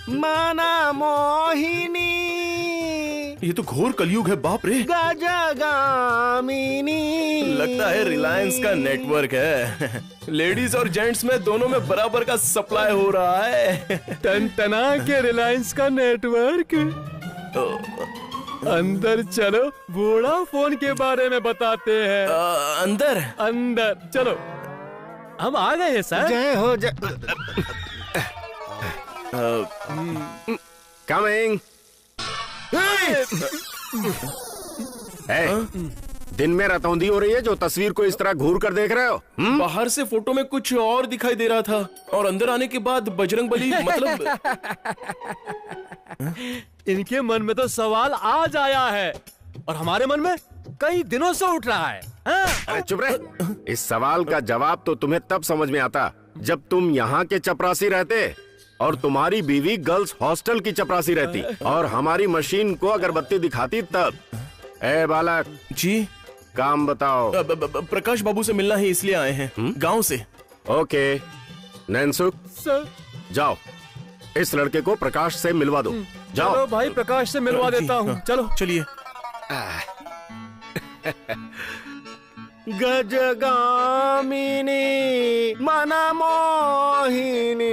माना मोहिनी, ये तो घोर कलयुग है, बाप रे। गजगामिनी, लगता है रिलायंस का नेटवर्क है। लेडीज और जेंट्स में दोनों में बराबर का सप्लाई हो रहा है। टनटना के रिलायंस का नेटवर्क। अंदर चलो, वोडाफोन के बारे में बताते हैं। अंदर अंदर चलो, हम आ गए हैं सर। जय हो जय। कमिंग। दिन में रतौंधी हो रही है जो तस्वीर को इस तरह घूर कर देख रहे हो। बाहर से फोटो में कुछ और दिखाई दे रहा था और अंदर आने के बाद बजरंगबली मतलब। इनके मन में तो सवाल आज आया है और हमारे मन में कई दिनों से उठ रहा है। अरे चुप रहे। इस सवाल का जवाब तो तुम्हें तब समझ में आता जब तुम यहाँ के चपरासी रहते और तुम्हारी बीवी गर्ल्स हॉस्टल की चपरासी रहती और हमारी मशीन को अगरबत्ती दिखाती तब। ए बालक जी, काम बताओ। प्रकाश बाबू से मिलना है इसलिए आए हैं, गांव से। ओके नैनसुख, सर जाओ इस लड़के को प्रकाश से मिलवा दो। जाओ। चलो भाई, प्रकाश से मिलवा देता हूँ। चलो चलिए। गजगामिनी मना मोहिनी।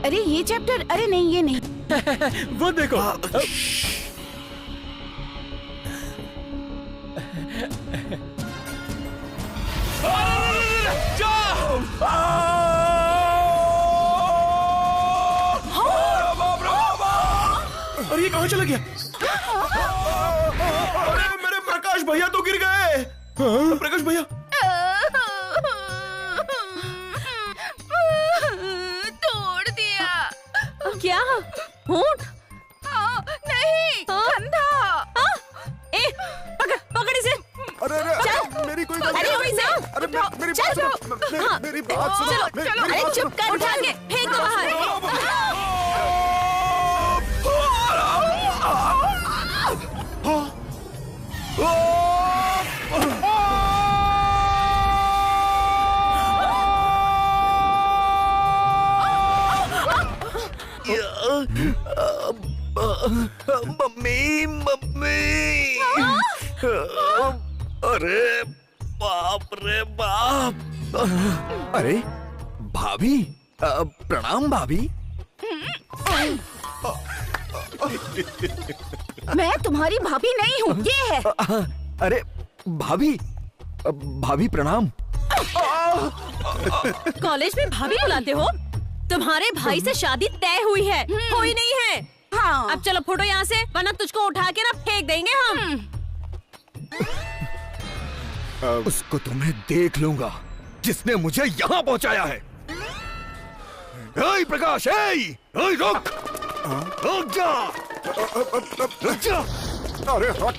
अरे ये चैप्टर, अरे नहीं ये नहीं। वो देखो। और ये कहाँ चला गया? अरे मेरे प्रकाश भैया तो गिर गए। प्रकाश भैया तोड़ दिया। क्या? होंठ? नहीं, कंधा। ए, पकड़ पकड़ इसे। अरे मेरी कोई गलती अरे नहीं। वैसा। अरे मेरी बात सुनो। मेरी बात सुनो। चलो चलो, अरे चुप कर, उठा के फेंक दो बाहर। Mummy mummy. अरे बाप रे बाप। अरे भाभी, प्रणाम भाभी। मैं तुम्हारी भाभी नहीं हूँ, ये है। अरे भाभी, भाभी प्रणाम। कॉलेज में भाभी बुलाते हो? तुम्हारे भाई से शादी तय हुई है, हुई नहीं है। हाँ। अब चलो फोटो यहाँ से, वरना तुझको उठा के ना फेंक देंगे हम। उसको तो मैं देख लूंगा जिसने मुझे यहाँ पहुँचाया है। ए प्रकाश, रुक, रुक जा, रुक जा। अरे हट।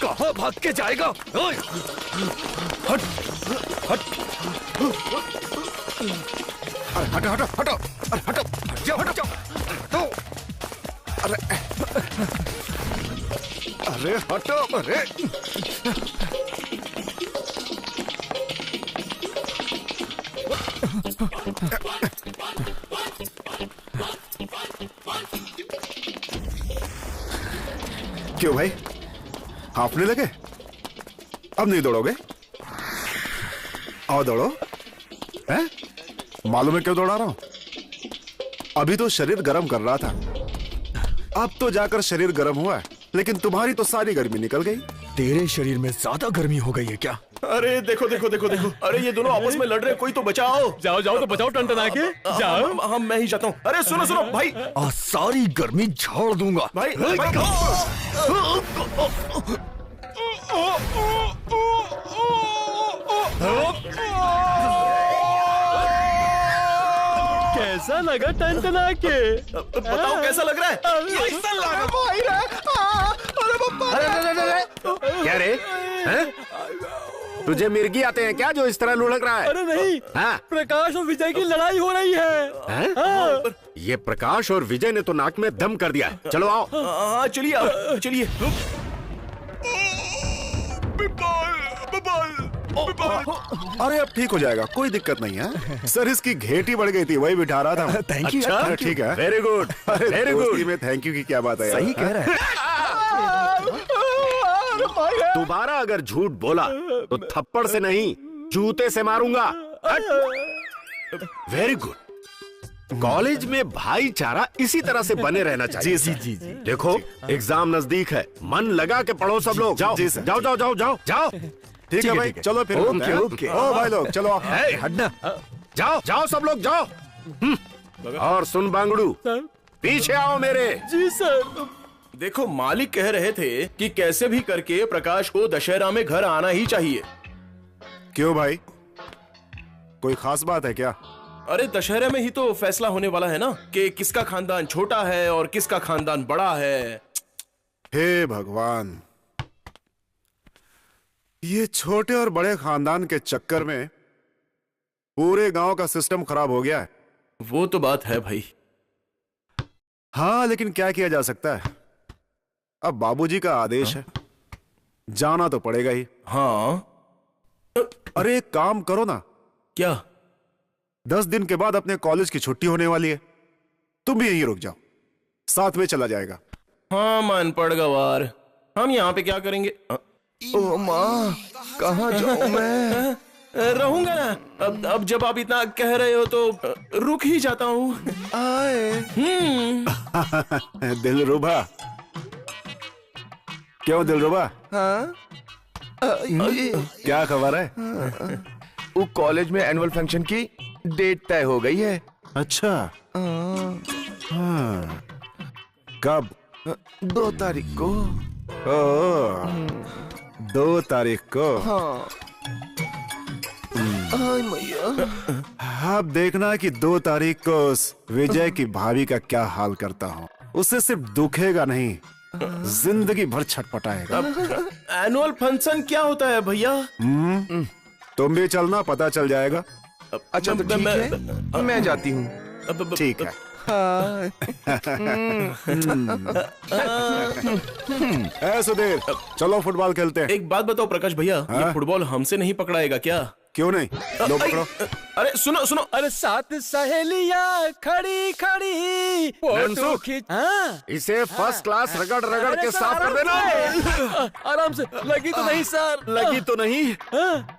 कहाँ भाग के जाएगा? हट हट। अरे हटो हटो हटो। अरे हटो, हट जाओ हट जाओ। हटो। अरे अरे हटो। अरे क्यों भाई, हाफने लगे? अब नहीं दौड़ोगे? आओ दौड़ो। हैं? मालूम है क्यों दौड़ा रहा हूं? अभी तो शरीर गर्म कर रहा था, अब तो जाकर शरीर गर्म हुआ है, लेकिन तुम्हारी तो सारी गर्मी निकल गई। तेरे शरीर में ज्यादा गर्मी हो गई है क्या? अरे देखो देखो देखो देखो। अरे ये दोनों आपस में लड़ रहे, कोई तो बचाओ। जाओ जाओ तो बचाओ टनटना के। जाओ। हम मैं ही जाता हूँ। अरे सुनो सुनो भाई। आज सारी गर्मी झाड़ दूंगा। भाई, कैसा लगा टनटना के? बताओ कैसा लग रहा है? क्या रे? हैं? तुझे मिर्गी आते हैं क्या जो इस तरह लुढ़क रहा है? अरे नहीं, हाँ? प्रकाश और विजय की लड़ाई हो रही है। हैं? हाँ। ये प्रकाश और विजय ने तो नाक में दम कर दिया है। चलो आओ। हाँ चलिए चलिए। अरे अब ठीक हो जाएगा, कोई दिक्कत नहीं है सर। इसकी घेटी बढ़ गई थी, वही बिठा रहा था। Thank you. अच्छा ठीक है, वेरी गुड, वेरी गुड। में थैंक यू की क्या बात है? सही कह रहा है। दोबारा अगर झूठ बोला तो थप्पड़ से नहीं, जूते से मारूंगा। Very good. कॉलेज में भाईचारा इसी तरह से बने रहना चाहिए। जी जी जी। देखो एग्जाम नजदीक है, मन लगा के पढ़ो सब लोग। जाओ जी सर। जाओ जाओ जाओ जाओ जाओ। ठीक है भाई, चलो फिर। Okay, okay. ओ भाई लोग चलो आप। हटना। जाओ जाओ सब लोग जाओ। और सुन बांगड़ू, पीछे आओ मेरे। जी सर। देखो मालिक कह रहे थे कि कैसे भी करके प्रकाश को दशहरा में घर आना ही चाहिए। क्यों भाई, कोई खास बात है क्या? अरे दशहरे में ही तो फैसला होने वाला है ना कि किसका खानदान छोटा है और किसका खानदान बड़ा है। हे भगवान, ये छोटे और बड़े खानदान के चक्कर में पूरे गांव का सिस्टम खराब हो गया है। वो तो बात है भाई। हाँ लेकिन क्या किया जा सकता है, अब बाबूजी का आदेश है, जाना तो पड़ेगा ही। हाँ अरे एक काम करो ना, क्या? 10 दिन के बाद अपने कॉलेज की छुट्टी होने वाली है, तुम भी यहीं रुक जाओ, साथ में चला जाएगा। हाँ मन पड़ गवार, हम यहाँ पे क्या करेंगे? ओ माँ, कहाँ जाऊँ मैं? रहूंगा ना। अब जब आप इतना कह रहे हो तो रुक ही जाता हूँ। आए। दिलरुबा, क्यों दिलरुबा? हाँ? ये क्या खबर है? वो कॉलेज में एनुअल फंक्शन की डेट तय हो गई है। अच्छा। हाँ। कब? 2 तारीख को। ओह, 2 तारीख को। हाँ। हाय मैया। अब देखना कि 2 तारीख को उस विजय की भाभी का क्या हाल करता हूँ। उससे सिर्फ दुखेगा नहीं, जिंदगी भर छटपटाएगा। एनुअल फंक्शन क्या होता है भैया? तुम भी चलना, पता चल जाएगा। अच्छा तो ठीक है, मैं जाती हूँ। ठीक है। ऐ सुधीर, चलो फुटबॉल खेलते हैं। एक बात बताओ प्रकाश भैया, ये फुटबॉल हमसे नहीं पकड़ाएगा क्या? क्यों नहीं, लो पकड़ो। अरे सुनो सुनो, अरे 7 सहेलियां खड़ी खड़ी फोटो खींच। हाँ? इसे फर्स्ट क्लास रगड़ रगड़ के साफ कर देना। आराम से। लगी तो नहीं सर? लगी तो नहीं,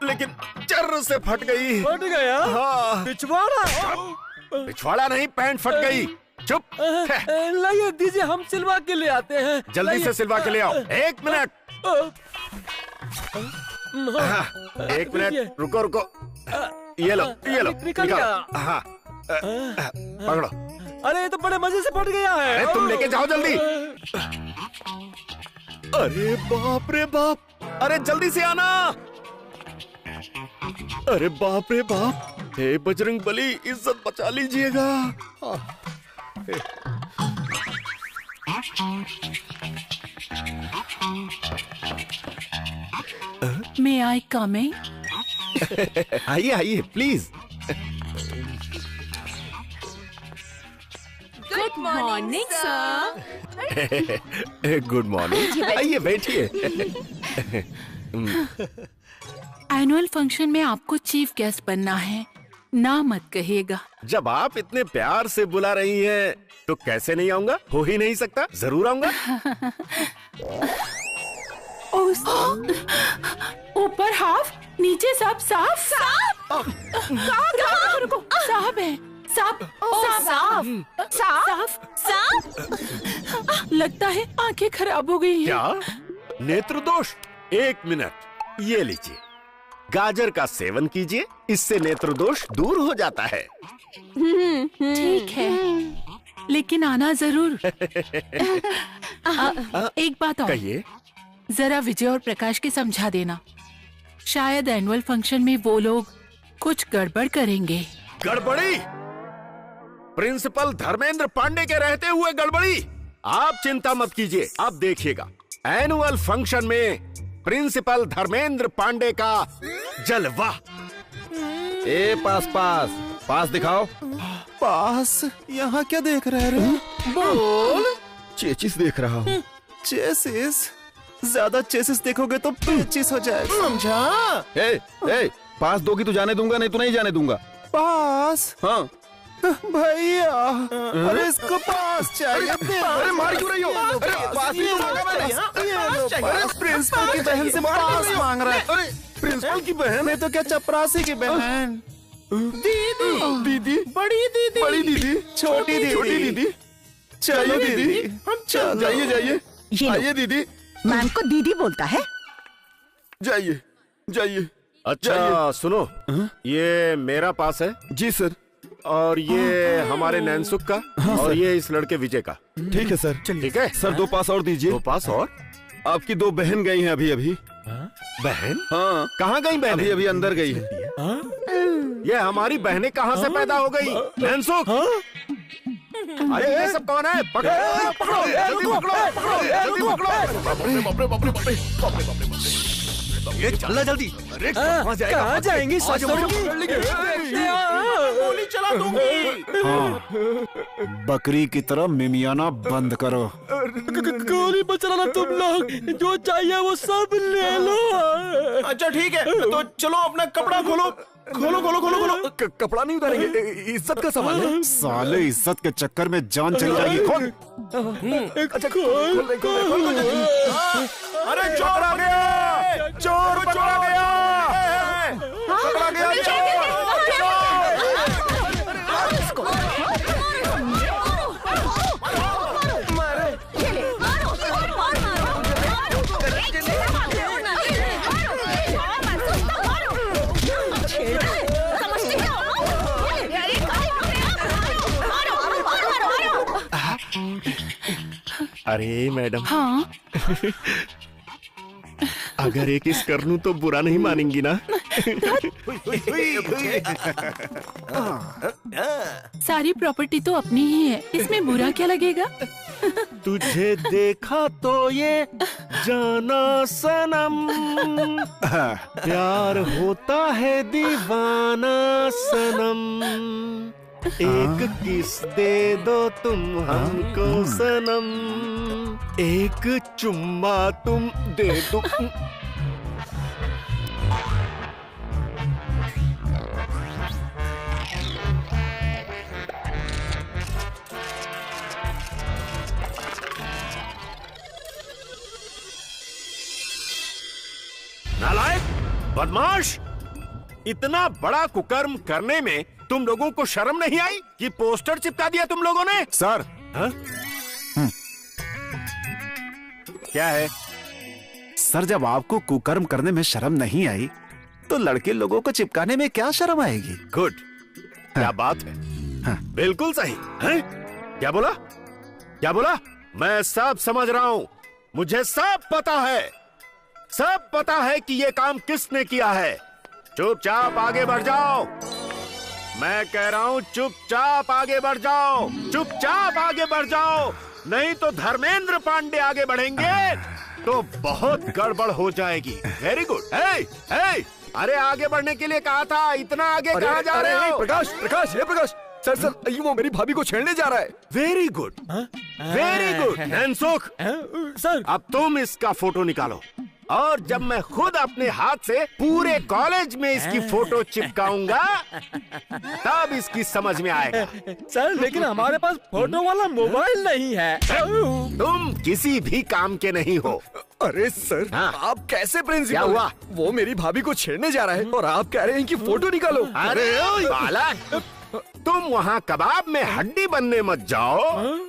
लेकिन चर्र से फट गई। फट गया? हाँ। पिछवाड़ा? पिछवाड़ा नहीं, पैंट फट गई। चुप। लाइए दीजिए, हम सिलवा के ले आते हैं। जल्दी से सिलवा के ले आओ। 1 मिनट। 1 मिनट, रुको रुको। ये लो निकल गया। हाँ पकड़ो। अरे ये तो बड़े मजे से फट गया है। अरे तुम लेके जाओ जल्दी। अरे बाप रे बाप, अरे जल्दी से आना। अरे बाप रे बाप, हे बजरंग बली, इज्जत बचा लीजिएगा। May I come in? आइए आइए please. Good morning sir. Good morning, आइए बैठिए। एनुअल फंक्शन में आपको चीफ गेस्ट बनना है, ना मत कहिएगा। जब आप इतने प्यार से बुला रही हैं तो कैसे नहीं आऊंगा? हो ही नहीं सकता, जरूर आऊंगा। ऊपर हाफ, नीचे सब साफ। साफ? रुको, साफ है। साफ साफ साफ। लगता है आंखें खराब हो गई हैं। क्या नेत्र दोष? 1 मिनट, ये लीजिए, गाजर का सेवन कीजिए, इससे नेत्र दोष दूर हो जाता है। ठीक है, लेकिन आना जरूर। एक बात और, कहिए। जरा विजय और प्रकाश के समझा देना, शायद एनुअल फंक्शन में वो लोग कुछ गड़बड़ करेंगे। गड़बड़ी? प्रिंसिपल धर्मेंद्र पांडे के रहते हुए गड़बड़ी? आप चिंता मत कीजिए, अब देखिएगा एनुअल फंक्शन में प्रिंसिपल धर्मेंद्र पांडे का जलवा। ए पास दिखाओ। पास? यहाँ क्या देख रहे हो? बोल। चेचिस देख रहा हूँ। चेसिस? ज्यादा चेसिस देखोगे तो पेचिस हो जाएगा, समझा? ए, पास दोगी तो जाने दूंगा, नहीं तो नहीं जाने दूंगा। पास? हाँ। भैया, अरे इसको पास चाहिए। अरे मार क्यों रही हो? अरे पास नहीं मांगा मैंने। अरे प्रिंसिपल की बहन से पास मांग रहा है। अरे प्रिंसिपल की बहन मैं तो क्या चपरासी की बहन। दीदी, बड़ी दीदी, बड़ी दीदी, छोटी दीदी, छोटी दीदी, चलो दीदी, चलो जाइए, आइए दीदी, मैम को दीदी बोलता है। जाइए। अच्छा सुनो, ये मेरा पास है जी सर। और ये हमारे नैनसुख का, और ये इस लड़के विजय का। ठीक है सर। ठीक है सर 2 पास और दीजिए। 2 पास और? आपकी 2 बहन गई हैं अभी। बहन? हाँ, कहाँ गई बहन? अभी अंदर गई है। ये हमारी बहनें कहाँ से पैदा हो गई? नैनसुख, अरे ये सब कौन है? पकड़ो, जल्दी पकड़ो। ये चलना जल्दी। अरे कहाँ जाएंगी? गोली चला दूंगी। हाँ, बकरी की तरह मिमियाना बंद करो। गोली मत चलाना तुम लोग, जो चाहिए वो सब ले लो। अच्छा ठीक है, तो चलो अपना कपड़ा खोलो। कपड़ा नहीं उतारेंगे, इज्जत का सवाल है। साले इज्जत के चक्कर में जान चली जाएगी। खोल। अच्छा खोल। अरे चोर आ गया, चोर पकड़ा गया, अरे मैडम, हाँ, अगर एक किस कर लूं तो बुरा नहीं मानेंगी ना? सारी प्रॉपर्टी तो अपनी ही है, इसमें बुरा क्या लगेगा? तुझे देखा तो ये जाना सनम, प्यार होता है दीवाना सनम, एक किस दे दो तुम हमको सनम, एक चुम्मा तुम दे दो। नालायक, बदमाश, इतना बड़ा कुकर्म करने में तुम लोगों को शर्म नहीं आई कि पोस्टर चिपका दिया तुम लोगों ने? सर, क्या है? सर जब आपको कुकर्म करने में शर्म नहीं आई तो लड़के लोगों को चिपकाने में क्या शर्म आएगी? गुड, क्या बात है। बिल्कुल सही है। क्या बोला? क्या बोला? मैं सब समझ रहा हूं, मुझे सब पता है, सब पता है कि ये काम किसने किया है। चुपचाप आगे बढ़ जाओ, मैं कह रहा हूं चुपचाप आगे बढ़ जाओ, चुपचाप आगे बढ़ जाओ, नहीं तो धर्मेंद्र पांडे आगे बढ़ेंगे तो बहुत गड़बड़ हो जाएगी। Very good. अरे आगे बढ़ने के लिए कहा था, इतना आगे कहाँ जा रहे हो? प्रकाश, सर, ये वो मेरी भाभी को छेड़ने जा रहा है। Very good, very good. Nainsukh, sir, अब तुम इसका फोटो निकालो, और जब मैं खुद अपने हाथ से पूरे कॉलेज में इसकी फोटो चिपकाऊंगा तब इसकी समझ में आएगा। सर लेकिन हमारे पास फोटो वाला मोबाइल नहीं है। तुम किसी भी काम के नहीं हो। अरे सर, हाँ। आप कैसे प्रिंसिपल? क्या हुआ? वो मेरी भाभी को छेड़ने जा रहा है और आप कह रहे हैं कि फोटो निकालो। अरे बाला, तुम वहाँ कबाब में हड्डी बनने मत जाओ,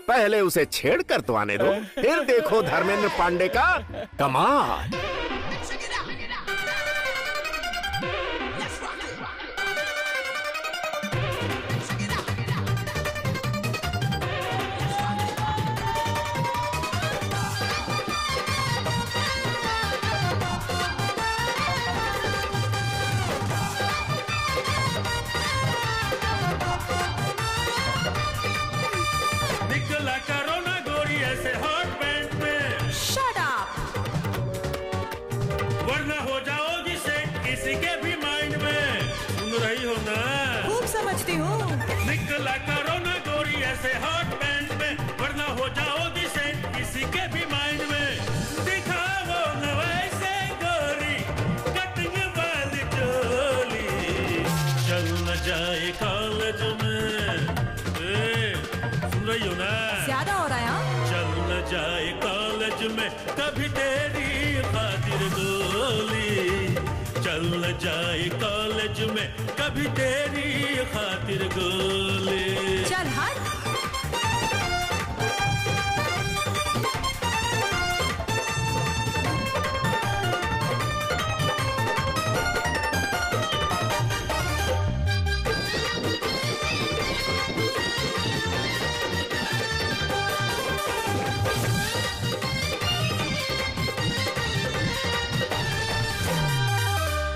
पहले उसे छेड़ कर तो आने दो, फिर देखो धर्मेंद्र पांडे का कमाल। निकला करो ना गोरी ऐसे हॉट पैंट में, शट अप। वरना हो जाओगी सेट किसी के भी माइंड में। सुन रही हो ना? खूब समझती हूँ। निकला करो ना गोरी ऐसे हॉट पैंट में, वरना हो जाओगी सेट किसी के भी माइंड में। दिखाओ में कभी तेरी खातिर गोली, चल न जाए कॉलेज में कभी तेरी खातिर गोली। चल हट।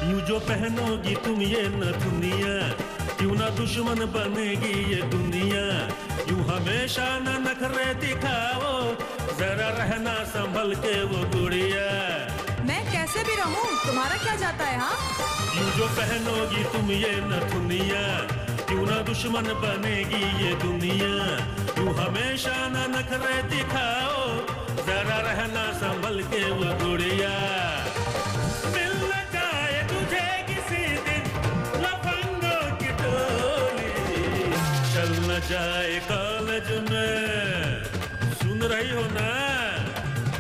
यूं जो पहनोगी तुम ये नथुनिया, क्यों ना दुश्मन बनेगी ये दुनिया। यूं हमेशा न नखरे दिखाओ, जरा रहना संभल के वो गुड़िया। मैं कैसे भी रहूं, तुम्हारा क्या जाता है? हाँ, यूं जो पहनोगी तुम ये नथुनिया, क्यों ना दुश्मन बनेगी ये दुनिया। यूं हमेशा न नखरे दिखाओ, जरा रहना संभल के वो गुड़िया। जाए कॉलेज में, सुन रही हो ना?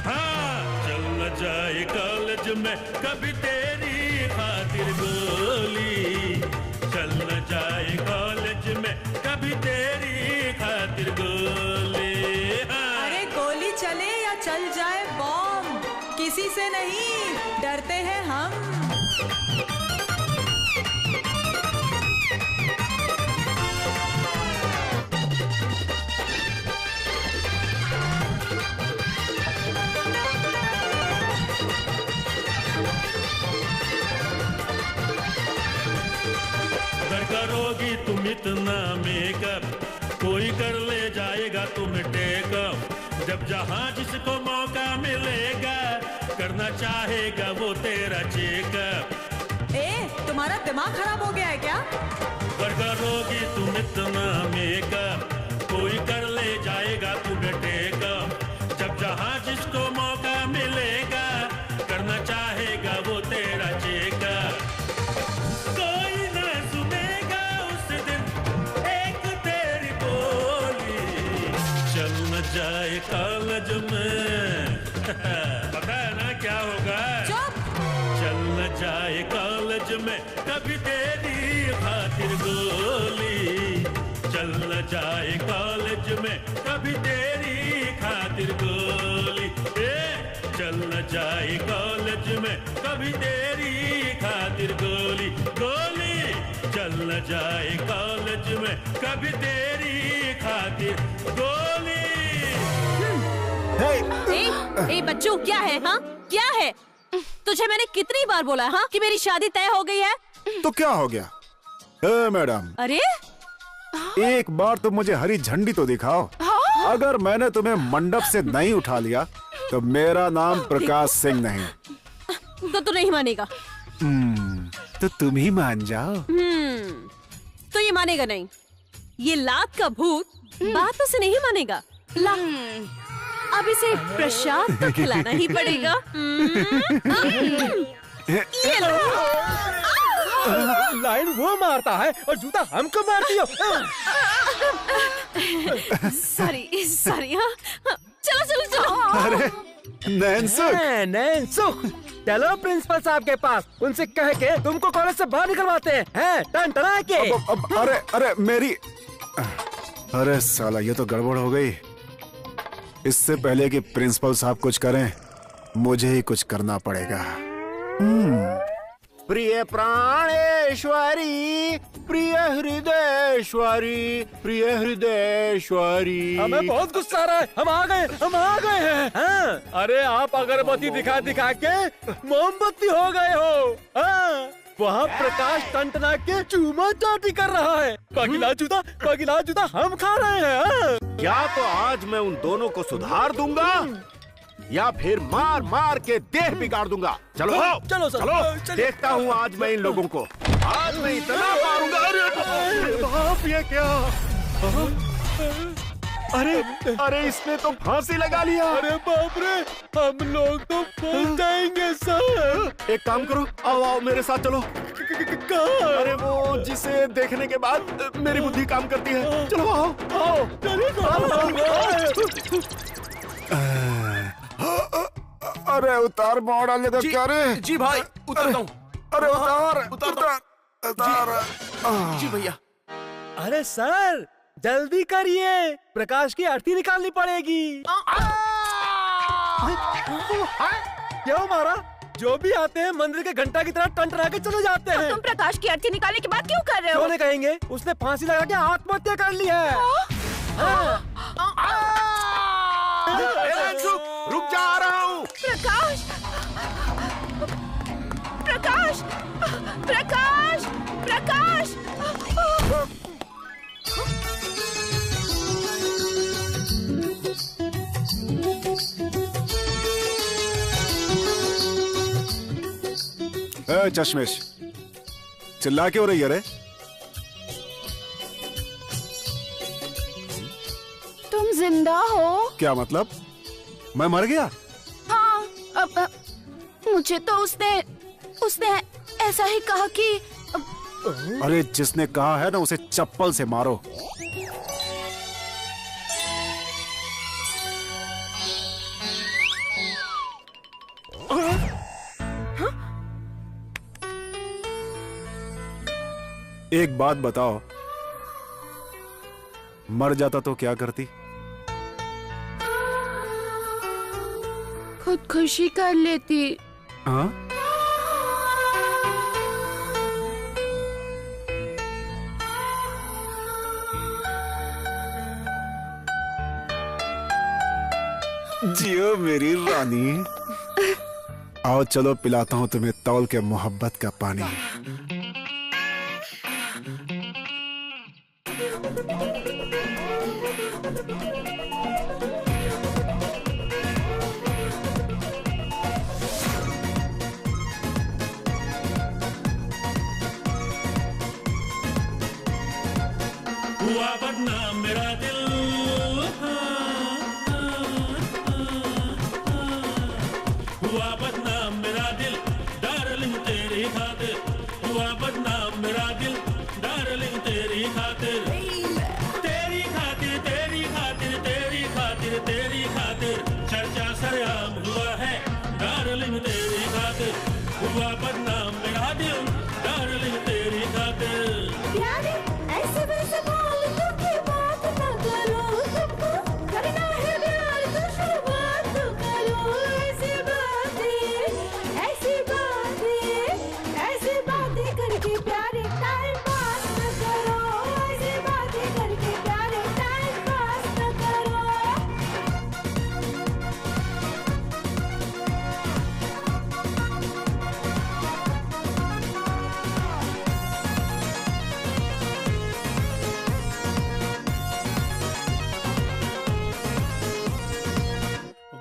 हाँ, चल न जाए कॉलेज में कभी तेरी खातिर गोली, चल न जाए कॉलेज में कभी तेरी खातिर गोली। हाँ। अरे गोली चले या चल जाए बॉम्ब, किसी से नहीं डरते हैं हम। करोगी तुम इतना मेकअप, कोई कर ले जाएगा तुम टेकअप। जब जहाँ जिसको मौका मिलेगा, करना चाहेगा वो तेरा चेकअप। ए, तुम्हारा दिमाग खराब हो गया है क्या? करोगी तुम इतना मेकअप, कोई कर ले जाएगा तुम टेकअप। जब जहाँ जिसको मौका मिलेगा, करना चाहेगा वो तेरा चेकअप। जाए कॉलेज में पता है ना क्या होगा? चल न जाए कॉलेज में कभी तेरी खातिर गोली, चल न जाए कॉलेज में कभी तेरी खातिर गोली। चल न जाए कॉलेज में कभी तेरी खातिर गोली, गोली। चल न जाए कॉलेज में कभी तेरी खातिर गोली। ए बच्चों, क्या है? हाँ, क्या है? तुझे मैंने कितनी बार बोला हाँ कि मेरी शादी तय हो गई है? तो क्या हो गया? मैडम, अरे एक बार तुम मुझे हरी झंडी तो दिखाओ। अगर मैंने तुम्हें मंडप से नहीं उठा लिया तो मेरा नाम प्रकाश सिंह नहीं। तो तू नहीं मानेगा? तो तुम ही मान जाओ। तो ये मानेगा नहीं। ये लात का भूत बातों से नहीं मानेगा। ला, अब इसे प्रसाद तो खिलाना ही पड़ेगा। ये लो। लाइन वो मारता है और जूता हमको मारती हो। सॉरी हाँ। चलो। अरे नैनसुख, चलो प्रिंसिपल साहब के पास, उनसे कह के तुमको कॉलेज से बाहर निकलवाते हैं। टन टना के। अरे मेरी, अरे साला ये तो गड़बड़ हो गई। इससे पहले कि प्रिंसिपल साहब कुछ करें, मुझे ही कुछ करना पड़ेगा। प्रिय प्राणेश्वरी, प्रिय हृदयेश्वरी, प्रिय हृदयेश्वरी। हमें बहुत गुस्सा आ रहा है। हम आ गए हैं। हाँ। अरे आप अगरबत्ती दिखा के मोमबत्ती हो गए हो। हाँ। वहाँ प्रकाश टंटना के चूमा चाटी कर रहा है। पगला जूता हम खा रहे हैं। हाँ। या तो आज मैं उन दोनों को सुधार दूंगा या फिर मार मार के देह बिगाड़ दूंगा। चलो चलो। देखता हूँ आज मैं इन लोगों को। आज मैं इतना मारूंगा। अरे बाप, ये क्या? अरे इसने तो फांसी लगा लिया। अरे बाप रे, हम लोग तो फंस जाएंगे सर। एक काम करो, आओ मेरे साथ चलो। अरे वो जिसे देखने के बाद मेरी बुद्धि काम करती है। चलो आओ। अरे उतार मोड़ डालने का क्या रे? जी भाई उतरता हूँ। अरे उतार। जी भैया। अरे सर जल्दी करिए, प्रकाश की अर्थी निकालनी पड़ेगी। क्यों मारा? जो भी आते हैं मंदिर के घंटा की तरह टंटरा के चले जाते हैं। तुम प्रकाश की अर्थी निकालने की बात क्यों कर रहे हो? क्यों नहीं कहेंगे? उसने फांसी लगा के आत्महत्या कर ली है। रुक जा, आ रहा हूँ। प्रकाश प्रकाश प्रकाश प्रकाश चश्मेश, चिल्ला क्यों रही है रे? तुम जिंदा हो? क्या मतलब? मैं मर गया? हाँ, अब मुझे तो उसने ऐसा ही कहा कि अरे जिसने कहा है ना उसे चप्पल से मारो। एक बात बताओ, मर जाता तो क्या करती? खुदकुशी कर लेती। हाँ? जियो मेरी रानी। आओ चलो पिलाता हूँ तुम्हें तौल के मोहब्बत का पानी। हुआ बदनाम मेरा दिल, हुआ बदनाम मेरा दिल, डार्लिंग तेरी खातिर। हुआ बदनाम मेरा दिल, डार्लिंग तेरी खातिर। तेरी खातिर तेरी खातिर तेरी खातिर तेरी खातिर चर्चा सरेआम हुआ है, डार्लिंग तेरी खातिर। हुआ बदनाम मेरा दिल, डार्लिंग तेरी खातिर। ऐसे वैसे फालतू की बात न करो, सबको करना है प्यार तो शुरुआत तो करो। ऐसी बातें करके प्यारे टाइम पास न करो। ऐसी बातें करके प्यारे टाइम पास न करो।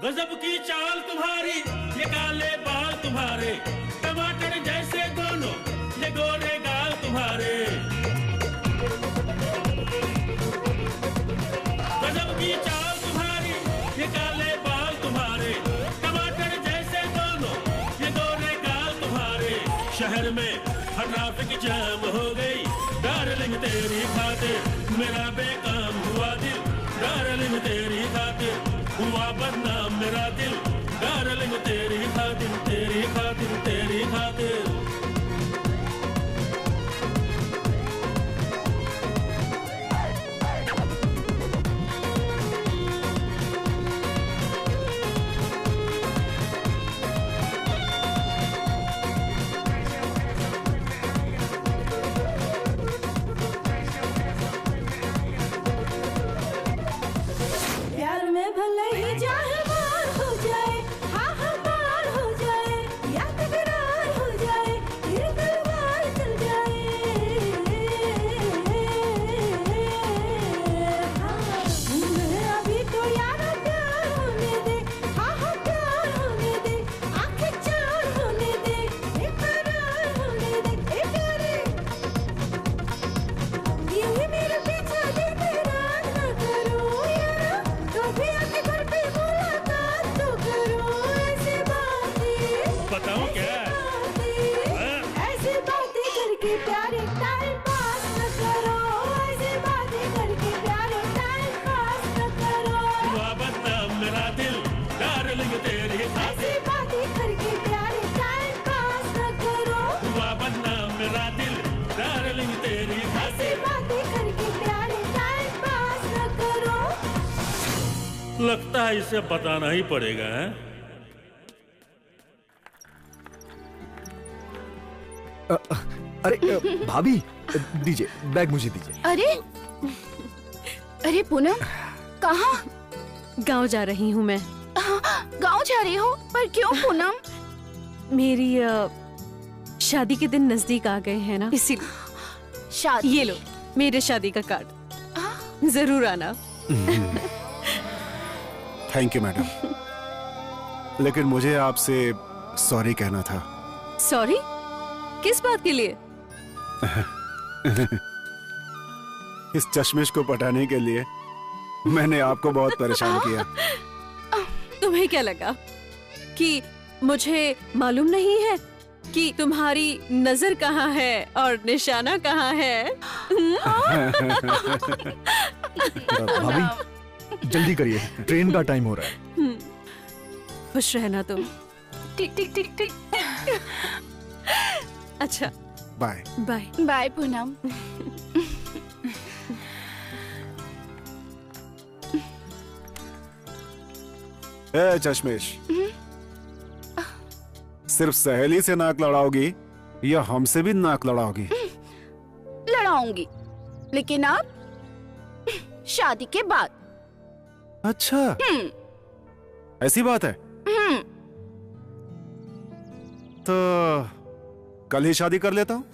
गजब की चाल तुम्हारी, ये काले बाल तुम्हारे, टमाटर जैसे दोनों ये गोरे गाल तुम्हारे। गजब की चाल तुम्हारी, ये काले बाल तुम्हारे, टमाटर जैसे दोनों ये गोरे गाल तुम्हारे। शहर में ट्रैफिक जाम हो गई, डार्लिंग तेरी खातिर। मेरा बेकाम हुआ दिल, डार्लिंग तेरी खातिर। हुआ बदनाम मेरा दिल, डार्लिंग तेरी खातिर तेरी खातिर तेरी खातिर। प्यार में भले ही जाए मार हो जाए, हाँ हाँ मार हो जाए, या तकरार हो जाए, फिर तलवार चल जाए। हाँ तुम्हें अभी तो यार प्यार होने दे, हाँ हाँ प्यार होने दे, आंखें चार होने दे, बेकरार होने दे। ए प्यारे यूं ही मेरे पीछे बेकरार ना करो यारा, कभी आके घर पे मुलाकात तो करो। ऐसी बातें बताऊं क्या? ऐसी बातें करके प्यारे टाइम पास न करो। ऐसी बातें करके प्यारे टाइम पास न करो। हुआ बदनाम मेरा दिल, डार्लिंग तेरी लगता है इसे बताना ही पड़ेगा। हैं? अरे भाभी, दीजिए बैग, मुझे दीजिए। अरे अरे पूनम, कहाँ? गांव जा रही हूँ मैं। गांव जा रही हो? पर क्यों पूनम? मेरी शादी के दिन नजदीक आ गए हैं ना, इसीलिए। शादी? ये लो मेरे शादी का कार्ड, जरूर आना। थैंक यू मैडम, लेकिन मुझे आपसे सॉरी कहना था। सॉरी? किस बात के लिए? इस चश्मिश को पटाने के लिए मैंने आपको बहुत परेशान किया। तुम्हें क्या लगा कि मुझे मालूम नहीं है कि तुम्हारी नजर कहाँ है और निशाना कहाँ है? भाभी जल्दी करिए, ट्रेन का टाइम हो रहा है। खुश रहना तुम। टिक टिक टिक टिक। अच्छा, बाय बाय। बाय पूनम। ए चश्मिश, सिर्फ सहेली से नाक लड़ाओगी या हमसे भी नाक लड़ाओगी? लड़ाऊंगी, लेकिन अब शादी के बाद। अच्छा, ऐसी बात है? तो कल ही शादी कर लेता हूँ।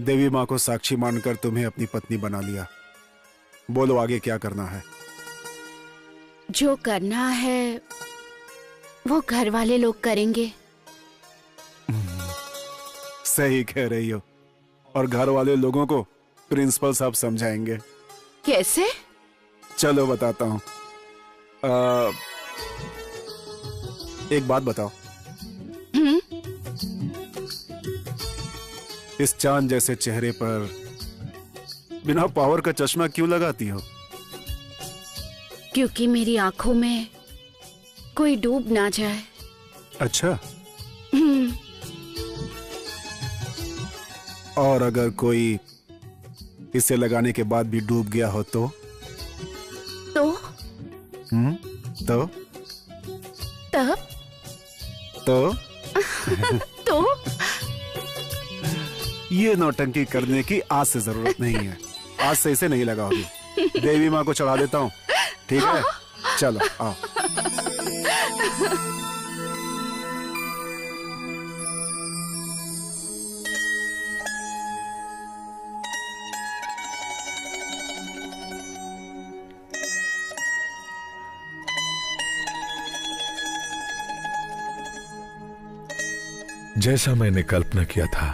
देवी माँ को साक्षी मानकर तुम्हें अपनी पत्नी बना लिया। बोलो आगे क्या करना है? जो करना है वो घर वाले लोग करेंगे। सही कह रही हो, और घर वाले लोगों को प्रिंसिपल साहब समझाएंगे। कैसे? चलो बताता हूँ। एक बात बताओ, इस चांद जैसे चेहरे पर बिना पावर का चश्मा क्यों लगाती हो? क्योंकि मेरी आंखों में कोई डूब ना जाए। अच्छा, और अगर कोई इसे लगाने के बाद भी डूब गया हो तो? तो तब तो तो ये नौटंकी करने की आज से जरूरत नहीं है। आज से इसे नहीं लगाओगी। देवी माँ को चढ़ा देता हूँ, ठीक है? चलो आओ। जैसा मैंने कल्पना किया था,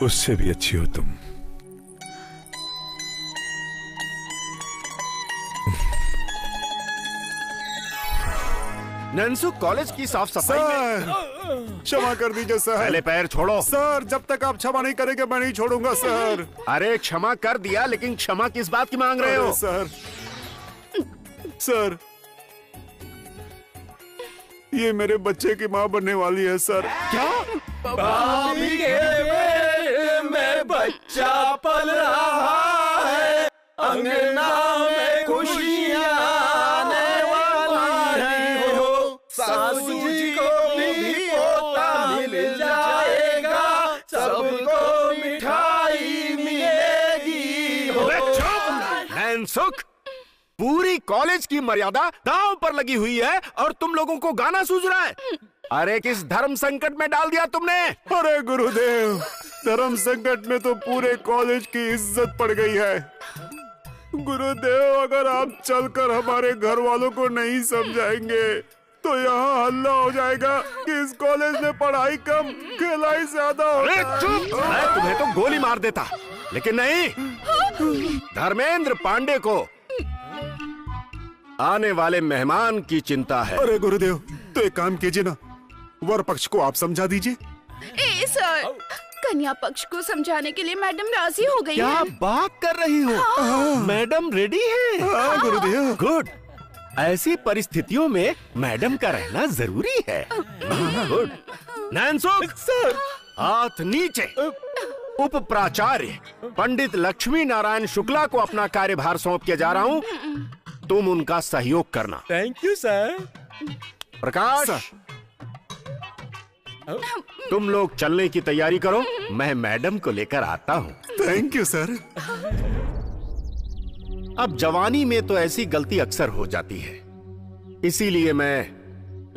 उससे भी अच्छी हो तुम। नैन्सु, कॉलेज की साफ सफाई में सर क्षमा कर दीजिए सर। पहले पैर छोड़ो। सर जब तक आप क्षमा नहीं करेंगे मैं नहीं छोड़ूंगा सर। अरे क्षमा कर दिया, लेकिन क्षमा किस बात की मांग रहे हो? सर सर ये मेरे बच्चे की माँ बनने वाली है सर। क्या? भाभी के पेट में बच्चा पल रहा है, अंगना में खुशियाँ आने वाली है हो, सासू जी को भी पोता मिल जाएगा, सबको मिठाई मिलेगी हो। नैनसुख, पूरी कॉलेज की मर्यादा दांव पर लगी हुई है और तुम लोगों को गाना सूझ रहा है। अरे किस धर्म संकट में डाल दिया तुमने? अरे गुरुदेव, धर्म संकट में तो पूरे कॉलेज की इज्जत पड़ गई है। गुरुदेव अगर आप चलकर हमारे घर वालों को नहीं समझाएंगे तो यहाँ हल्ला हो जाएगा कि इस कॉलेज में पढ़ाई कम खिलाई ज्यादा होता है। चुप! मैं तुम्हें तो गोली मार देता, लेकिन नहीं, धर्मेंद्र पांडे को आने वाले मेहमान की चिंता है। अरे गुरुदेव, तो एक काम कीजिए ना, वर पक्ष को आप समझा दीजिए। ए सर, कन्या पक्ष को समझाने के लिए मैडम राजी हो गई क्या है। बात कर रही हो? मैडम रेडी है? हाँ गुरुदेव। गुड। ऐसी परिस्थितियों में मैडम का रहना जरूरी है। गुड। नैनसुख सर, हाथ नीचे। उप प्राचार्य पंडित लक्ष्मी नारायण शुक्ला को अपना कार्यभार सौंप के जा रहा हूँ, तुम उनका सहयोग करना। Thank you sir. Prakash sir. तुम लोग चलने की तैयारी करो, मैं मैडम को लेकर आता हूँ। Thank you sir. अब जवानी में तो ऐसी गलती अक्सर हो जाती है, इसीलिए मैं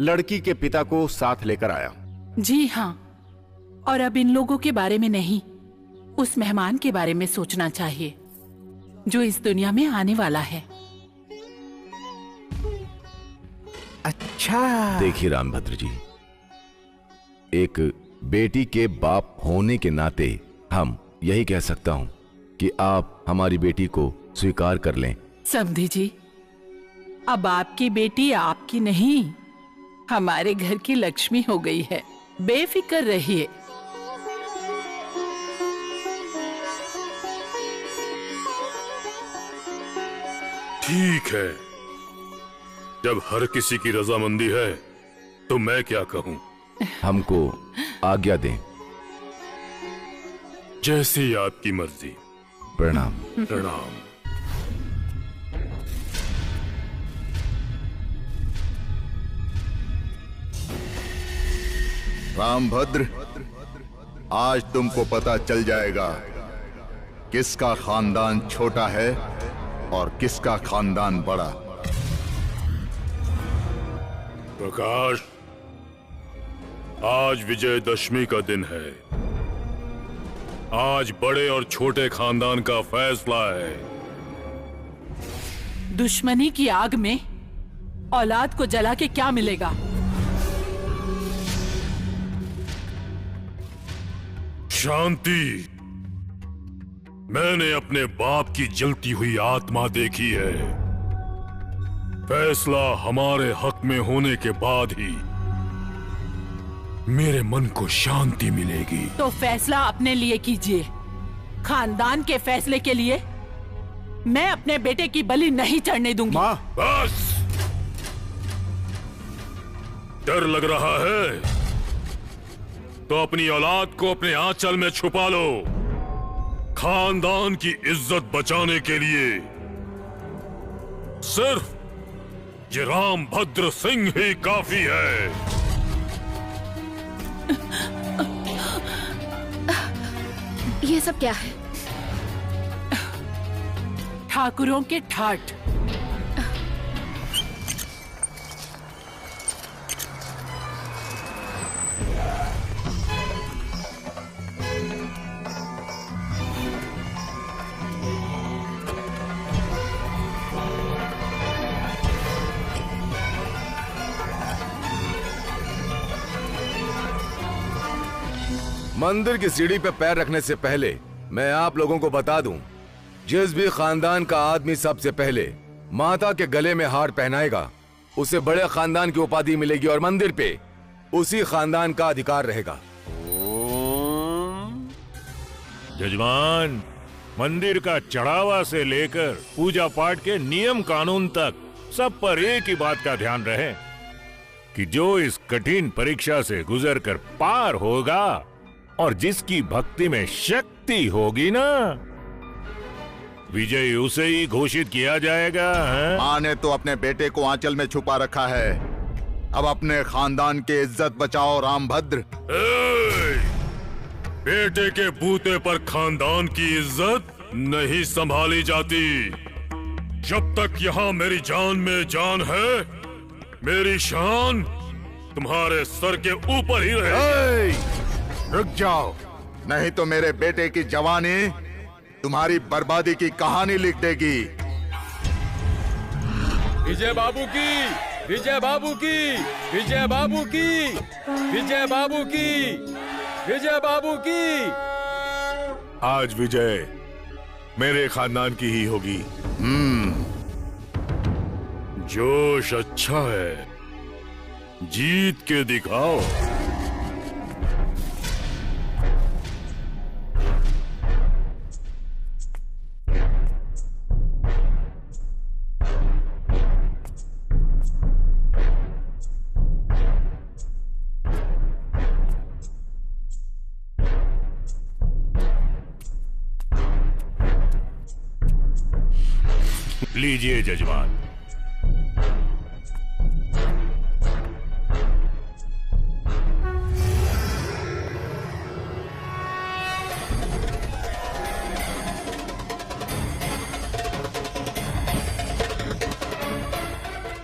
लड़की के पिता को साथ लेकर आया हूँ। जी हाँ, और अब इन लोगों के बारे में नहीं, उस मेहमान के बारे में सोचना चाहिए जो इस दुनिया में आने वाला है। अच्छा देखिए रामभद्र जी, एक बेटी के बाप होने के नाते हम यही कह सकता हूं कि आप हमारी बेटी को स्वीकार कर लें। समधी जी, अब आपकी बेटी आपकी नहीं, हमारे घर की लक्ष्मी हो गई है, बेफिक्र रहिए। ठीक है, जब हर किसी की रजामंदी है तो मैं क्या कहूं। हमको आज्ञा दें। जैसी आपकी मर्जी। प्रणाम। प्रणाम। रामभद्र, आज तुमको पता चल जाएगा किसका खानदान छोटा है और किसका खानदान बड़ा। प्रकाश, आज विजयदशमी का दिन है। आज बड़े और छोटे खानदान का फैसला है। दुश्मनी की आग में औलाद को जला के क्या मिलेगा? शांति। मैंने अपने बाप की जलती हुई आत्मा देखी है। फैसला हमारे हक में होने के बाद ही मेरे मन को शांति मिलेगी। तो फैसला अपने लिए कीजिए। खानदान के फैसले के लिए मैं अपने बेटे की बलि नहीं चढ़ने दूंगी। माँ। बस, डर लग रहा है तो अपनी औलाद को अपने आंचल में छुपा लो। खानदान की इज्जत बचाने के लिए सिर्फ ये रामभद्र सिंह ही काफी है। ये सब क्या है? ठाकुरों के ठाठ। मंदिर की सीढ़ी पे पैर रखने से पहले मैं आप लोगों को बता दूं, जिस भी खानदान का आदमी सबसे पहले माता के गले में हार पहनाएगा उसे बड़े खानदान की उपाधि मिलेगी और मंदिर पे उसी खानदान का अधिकार रहेगा। जजमान, मंदिर का चढ़ावा से लेकर पूजा पाठ के नियम कानून तक सब पर एक ही बात का ध्यान रहे कि जो इस कठिन परीक्षा से गुजरकर पार होगा और जिसकी भक्ति में शक्ति होगी ना, विजयी उसे ही घोषित किया जाएगा। माँ ने तो अपने बेटे को आंचल में छुपा रखा है, अब अपने खानदान की इज्जत बचाओ रामभद्र। बेटे के बूते पर खानदान की इज्जत नहीं संभाली जाती। जब तक यहाँ मेरी जान में जान है, मेरी शान तुम्हारे सर के ऊपर ही रहेगी। रुक जाओ, नहीं तो मेरे बेटे की जवानी तुम्हारी बर्बादी की कहानी लिख देगी। विजय बाबू की, विजय बाबू की, विजय बाबू की, विजय बाबू की, विजय बाबू की। आज विजय मेरे खानदान की ही होगी। जोश अच्छा है, जीत के दिखाओ। लीजिए जजमान।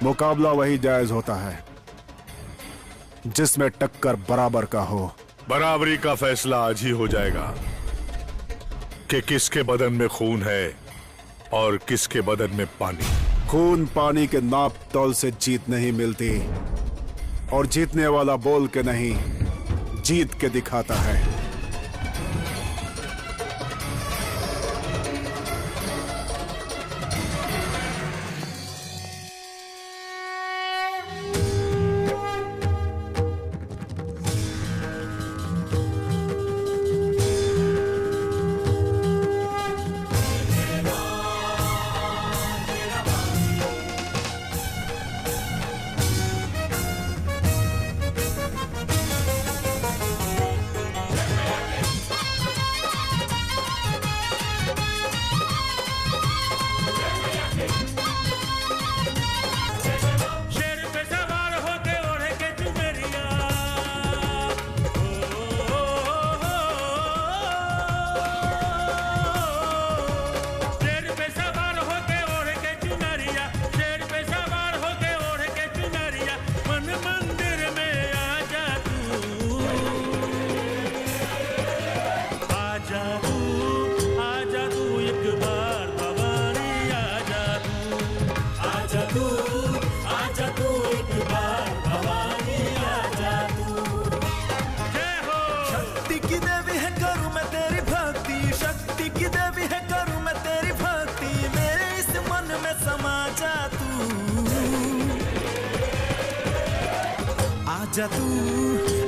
मुकाबला वही जायज होता है जिसमें टक्कर बराबर का हो। बराबरी का फैसला आज ही हो जाएगा कि किसके बदन में खून है और किसके बदन में पानी। खून पानी के नाप तौल से जीत नहीं मिलती, और जीतने वाला बोल के नहीं, जीत के दिखाता है।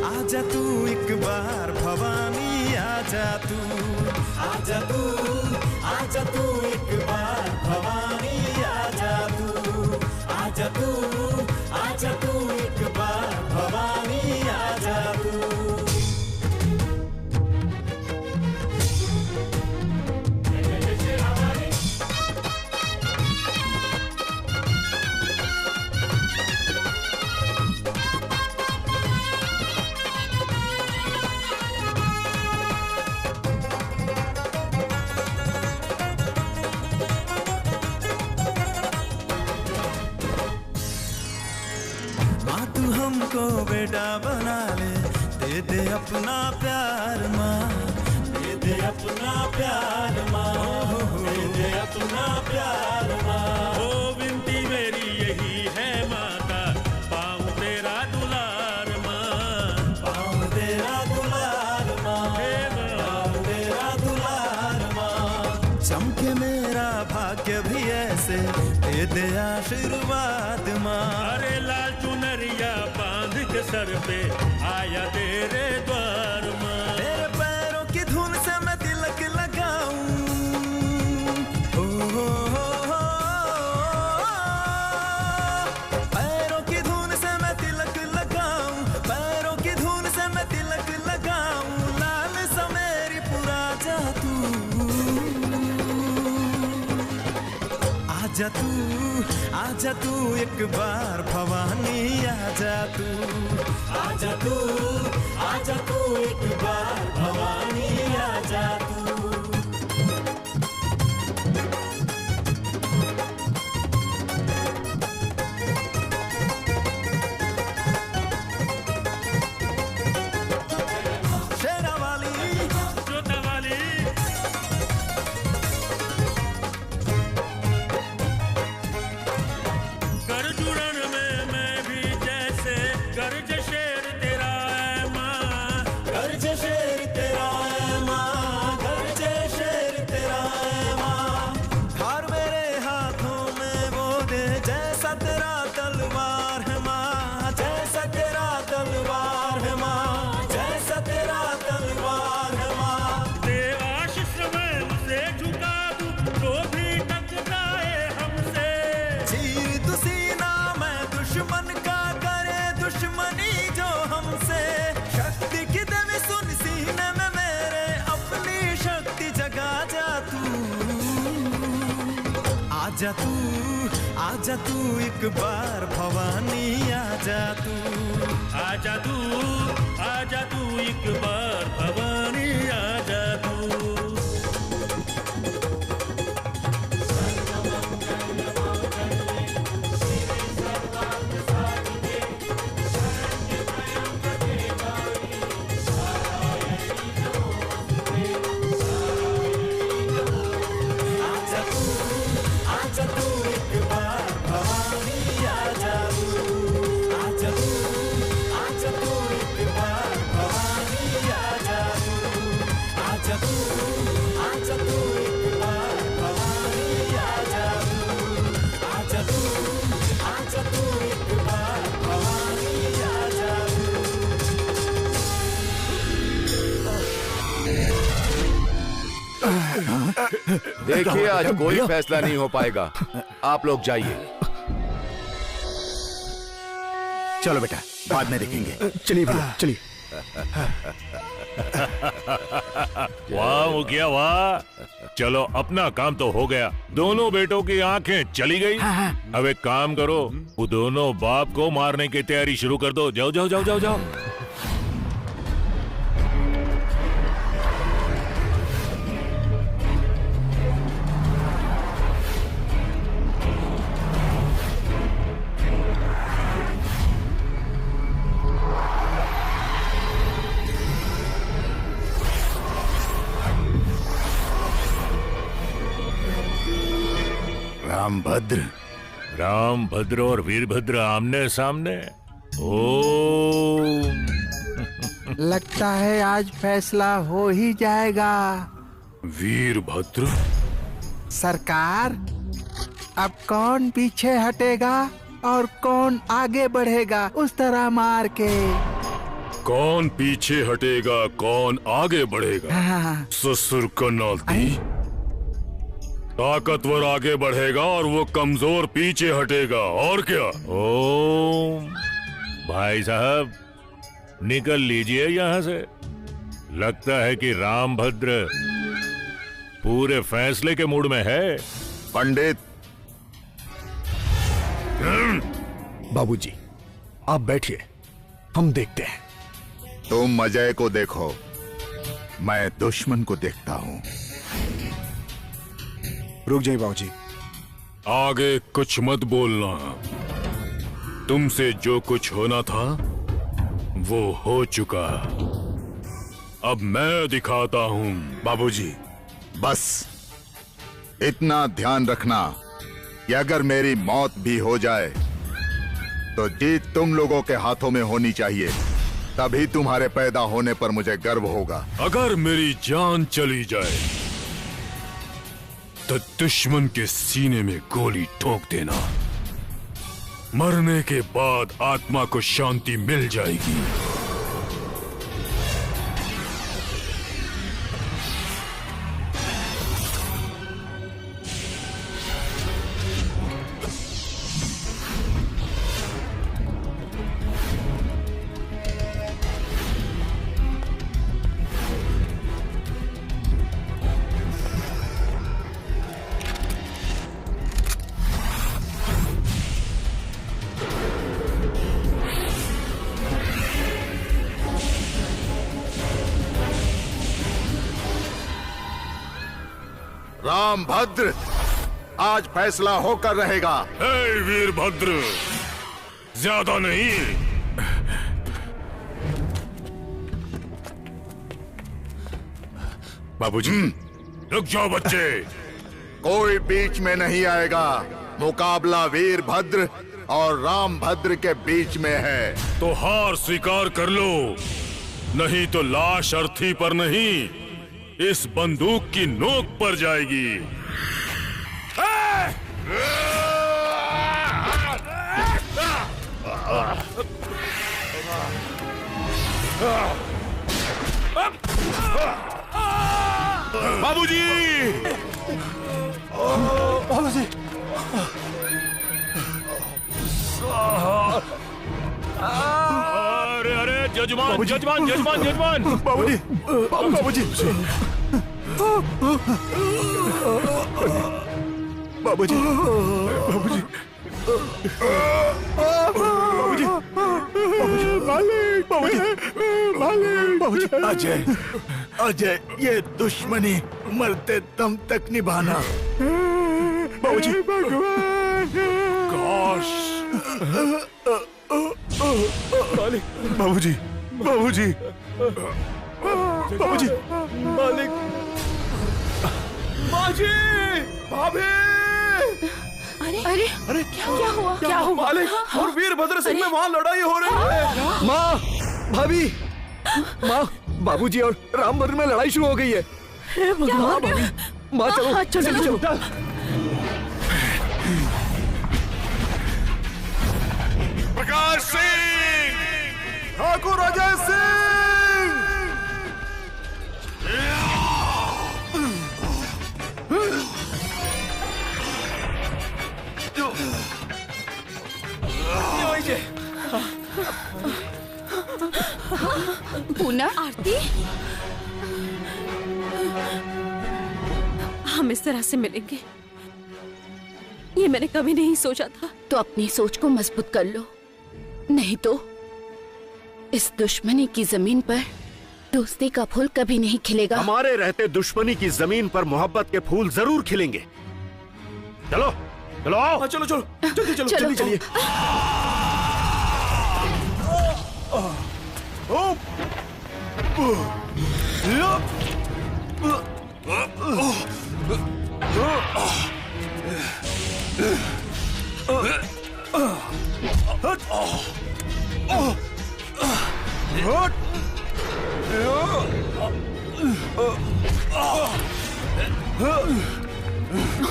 आजा तू एक बार भवानी, आजा तू एक बार भवानी, आजा तू एक बार भवानी, आजा तू। हमको बेटा बना ले, दे दे अपना प्यार माँ, दे दे अपना प्यार माँ, दे दे अपना प्यार माँ। ओ विनती मेरी यही है माता, पाऊं तेरा दुलार माँ, पाऊं तेरा दुलार माँ। मेरा भाग्य भी ऐसे दे दे आशीर्वाद माँ। अरे लाल चुनरिया बांध के सर पे आया तेरे द्वार माँ। तेरे पैरों की धूल से मैं तिलक लगाऊं, पैरों की धूल से मैं तिलक लगाऊं, पैरों की धूल से मैं तिलक लगाऊं। लाल सा मेरी पुरा जा तू, आजा तू एक बार भवानी, आजा तू एक बार भवानी, आजा तू। आजा तू एक बार भवानी, आजा तू एक बार भवानी, आजा तू। देखिए आज कोई फैसला नहीं हो पाएगा, आप लोग जाइए। चलो बेटा, बाद में देखेंगे। चलिए भैया, चलिए। वाह मुखिया वाह, चलो अपना काम तो हो गया। दोनों बेटों की आंखें चली गई। अब एक काम करो, वो दोनों बाप को मारने की तैयारी शुरू कर दो। जाओ जाओ जाओ जाओ जाओ। रामभद्र और वीरभद्र आमने सामने। ओम। लगता है आज फैसला हो ही जाएगा। वीरभद्र सरकार, अब कौन पीछे हटेगा और कौन आगे बढ़ेगा उस तरह मार के। कौन पीछे हटेगा कौन आगे बढ़ेगा। ससुर का नाती। ताकतवर आगे बढ़ेगा और वो कमजोर पीछे हटेगा, और क्या। ओम। भाई साहब निकल लीजिए यहाँ से। लगता है कि रामभद्र पूरे फैसले के मूड में है। पंडित। बाबूजी आप बैठिए, हम देखते हैं। तुम अजय को देखो, मैं दुश्मन को देखता हूँ। रुक जाइए बाबूजी। आगे कुछ मत बोलना। तुमसे जो कुछ होना था वो हो चुका। अब मैं दिखाता हूँ। बाबूजी बस इतना ध्यान रखना कि अगर मेरी मौत भी हो जाए तो जीत तुम लोगों के हाथों में होनी चाहिए, तभी तुम्हारे पैदा होने पर मुझे गर्व होगा। अगर मेरी जान चली जाए तो दुश्मन के सीने में गोली ठोक देना। मरने के बाद आत्मा को शांति मिल जाएगी। रामभद्र, आज फैसला होकर रहेगा। हे वीरभद्र, ज्यादा नहीं। बाबूजी, रुक जाओ बच्चे। कोई बीच में नहीं आएगा। मुकाबला वीरभद्र और रामभद्र के बीच में है। तो हार स्वीकार कर लो, नहीं तो लाश अर्थी पर नहीं, इस बंदूक की नोक पर जाएगी। बाबूजी! बाबूजी! अरे अरे जजमान जजमान जजमान जजमान! बाबूजी! बाबूजी! बाबूजी! बाबूजी! बाबूजी! बाबूजी! अजय, अजय, ये दुश्मनी मरते दम तक निभाना। बाबूजी! काश! मालिक! बाबूजी! बाबूजी! बाबूजी! मालिक! माजी! भाभी! अरे अरे अरे क्या हुआ? क्या हुआ? मालिक और वीरभद्र सिंह में वहां लड़ाई हो रही है। माँ, भाभी, माँ, बाबूजी और रामभद्र में लड़ाई शुरू हो गई है। माँ, भाभी, माँ चलो, चलो, चलो। प्रकाश सिंह! ठाकुर अजय सिंह! पूना, आरती, हम इस तरह से मिलेंगे, ये मैंने कभी नहीं सोचा था। तो अपनी सोच को मजबूत कर लो, नहीं तो इस दुश्मनी की जमीन पर दोस्ती का फूल कभी नहीं खिलेगा। हमारे रहते दुश्मनी की जमीन पर मोहब्बत के फूल जरूर खिलेंगे। चलो चलो आओ। चलो चलो जल्दी चलो जल्दी चलिए।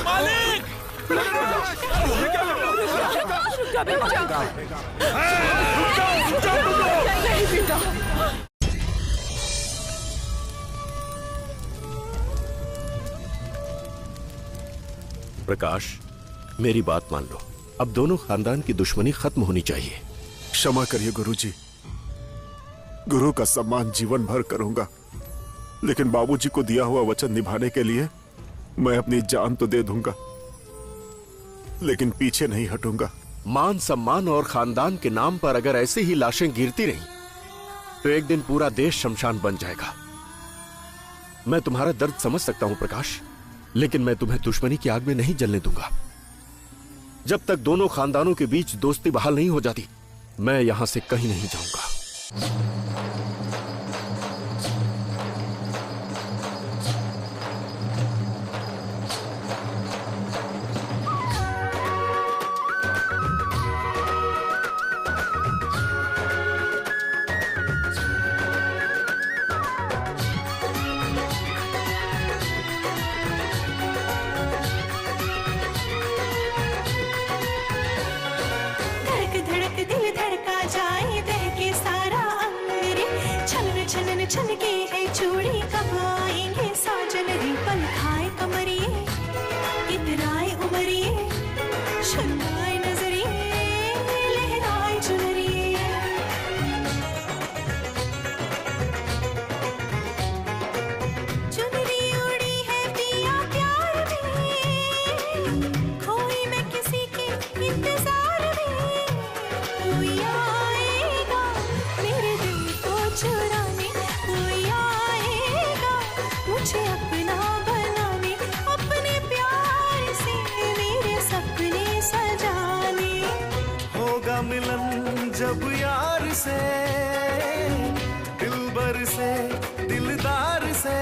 मालिक! प्रकाश, मेरी बात मान लो। अब दोनों खानदान की दुश्मनी खत्म होनी चाहिए। क्षमा करिए गुरुजी, गुरु का सम्मान जीवन भर करूंगा, लेकिन बाबूजी को दिया हुआ वचन निभाने के लिए मैं अपनी जान तो दे दूंगा, लेकिन पीछे नहीं हटूंगा। मान सम्मान और खानदान के नाम पर अगर ऐसे ही लाशें गिरती रही तो एक दिन पूरा देश शमशान बन जाएगा। मैं तुम्हारा दर्द समझ सकता हूं प्रकाश, लेकिन मैं तुम्हें दुश्मनी की आग में नहीं जलने दूंगा। जब तक दोनों खानदानों के बीच दोस्ती बहाल नहीं हो जाती, मैं यहां से कहीं नहीं जाऊंगा। छनके है चूड़ी, कब आएंगे साजन रे, पल खाए कमरिए, इतराए उमरिए, शर्माए नजरिए, लहराए चुनरिए। चुनरी उड़ी है पिया प्यार में, खोई मैं किसी के इंतजार में, कोई आएगा मेरे दिल को चुराने, कोई आएगा मुझे अपना बनाने, अपने प्यार से मेरे सपने सजाने। होगा मिलन जब यार से, दिलबर से, दिलदार से,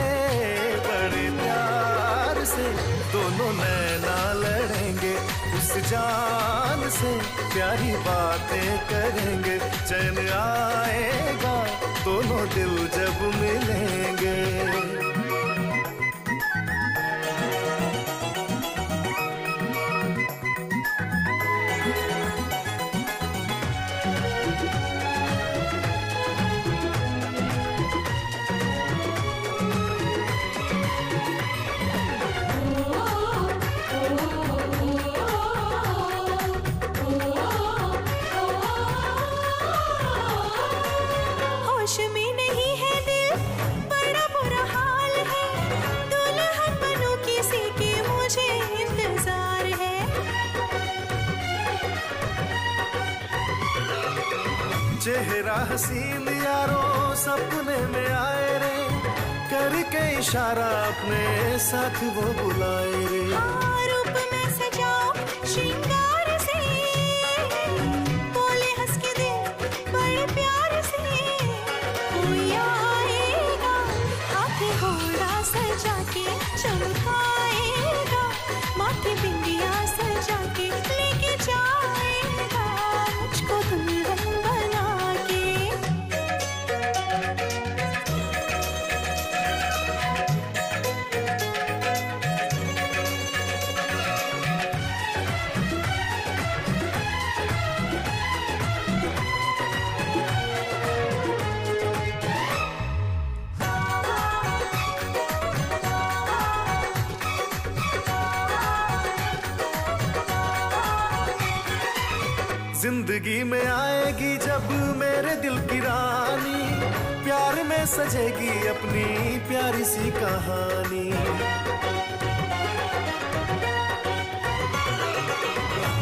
बड़े प्यार से दोनों नैना लड़ेंगे, उस जान से प्यारी बातें करेंगे, चैन आएगा दोनों दिल जब मिलेंगे। होश में नहीं है दिल, बड़ा बुरा हाल है, दुल्हन बनूं किसी की मुझे इंतजार है। चेहरा हसीन यारों सपने में आए रे, करके इशारा अपने साथ वो बुलाए रे। हाँ, रूप में सजाओ श्रृंगार से, बोले हंस के दिल बड़े प्यार से, कोई आएगा आंखें घोड़ा सजा के, चमकाएगा माथे बिंदिया सजा के, लेके जाएगा मुझको दुल्हन बना के। जिंदगी में आएगी जब मेरे दिल की रानी, प्यार में सजेगी अपनी प्यारी सी कहानी।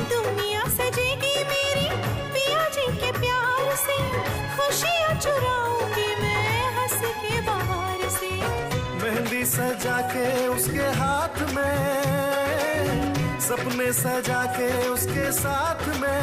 दुनिया सजेगी मेरी पिया जी के प्यार से, खुशियाँ चुराऊंगी मैं हंस के बाहर से। मेहंदी सजा के उसके हाथ में, सपने सजा के उसके साथ में,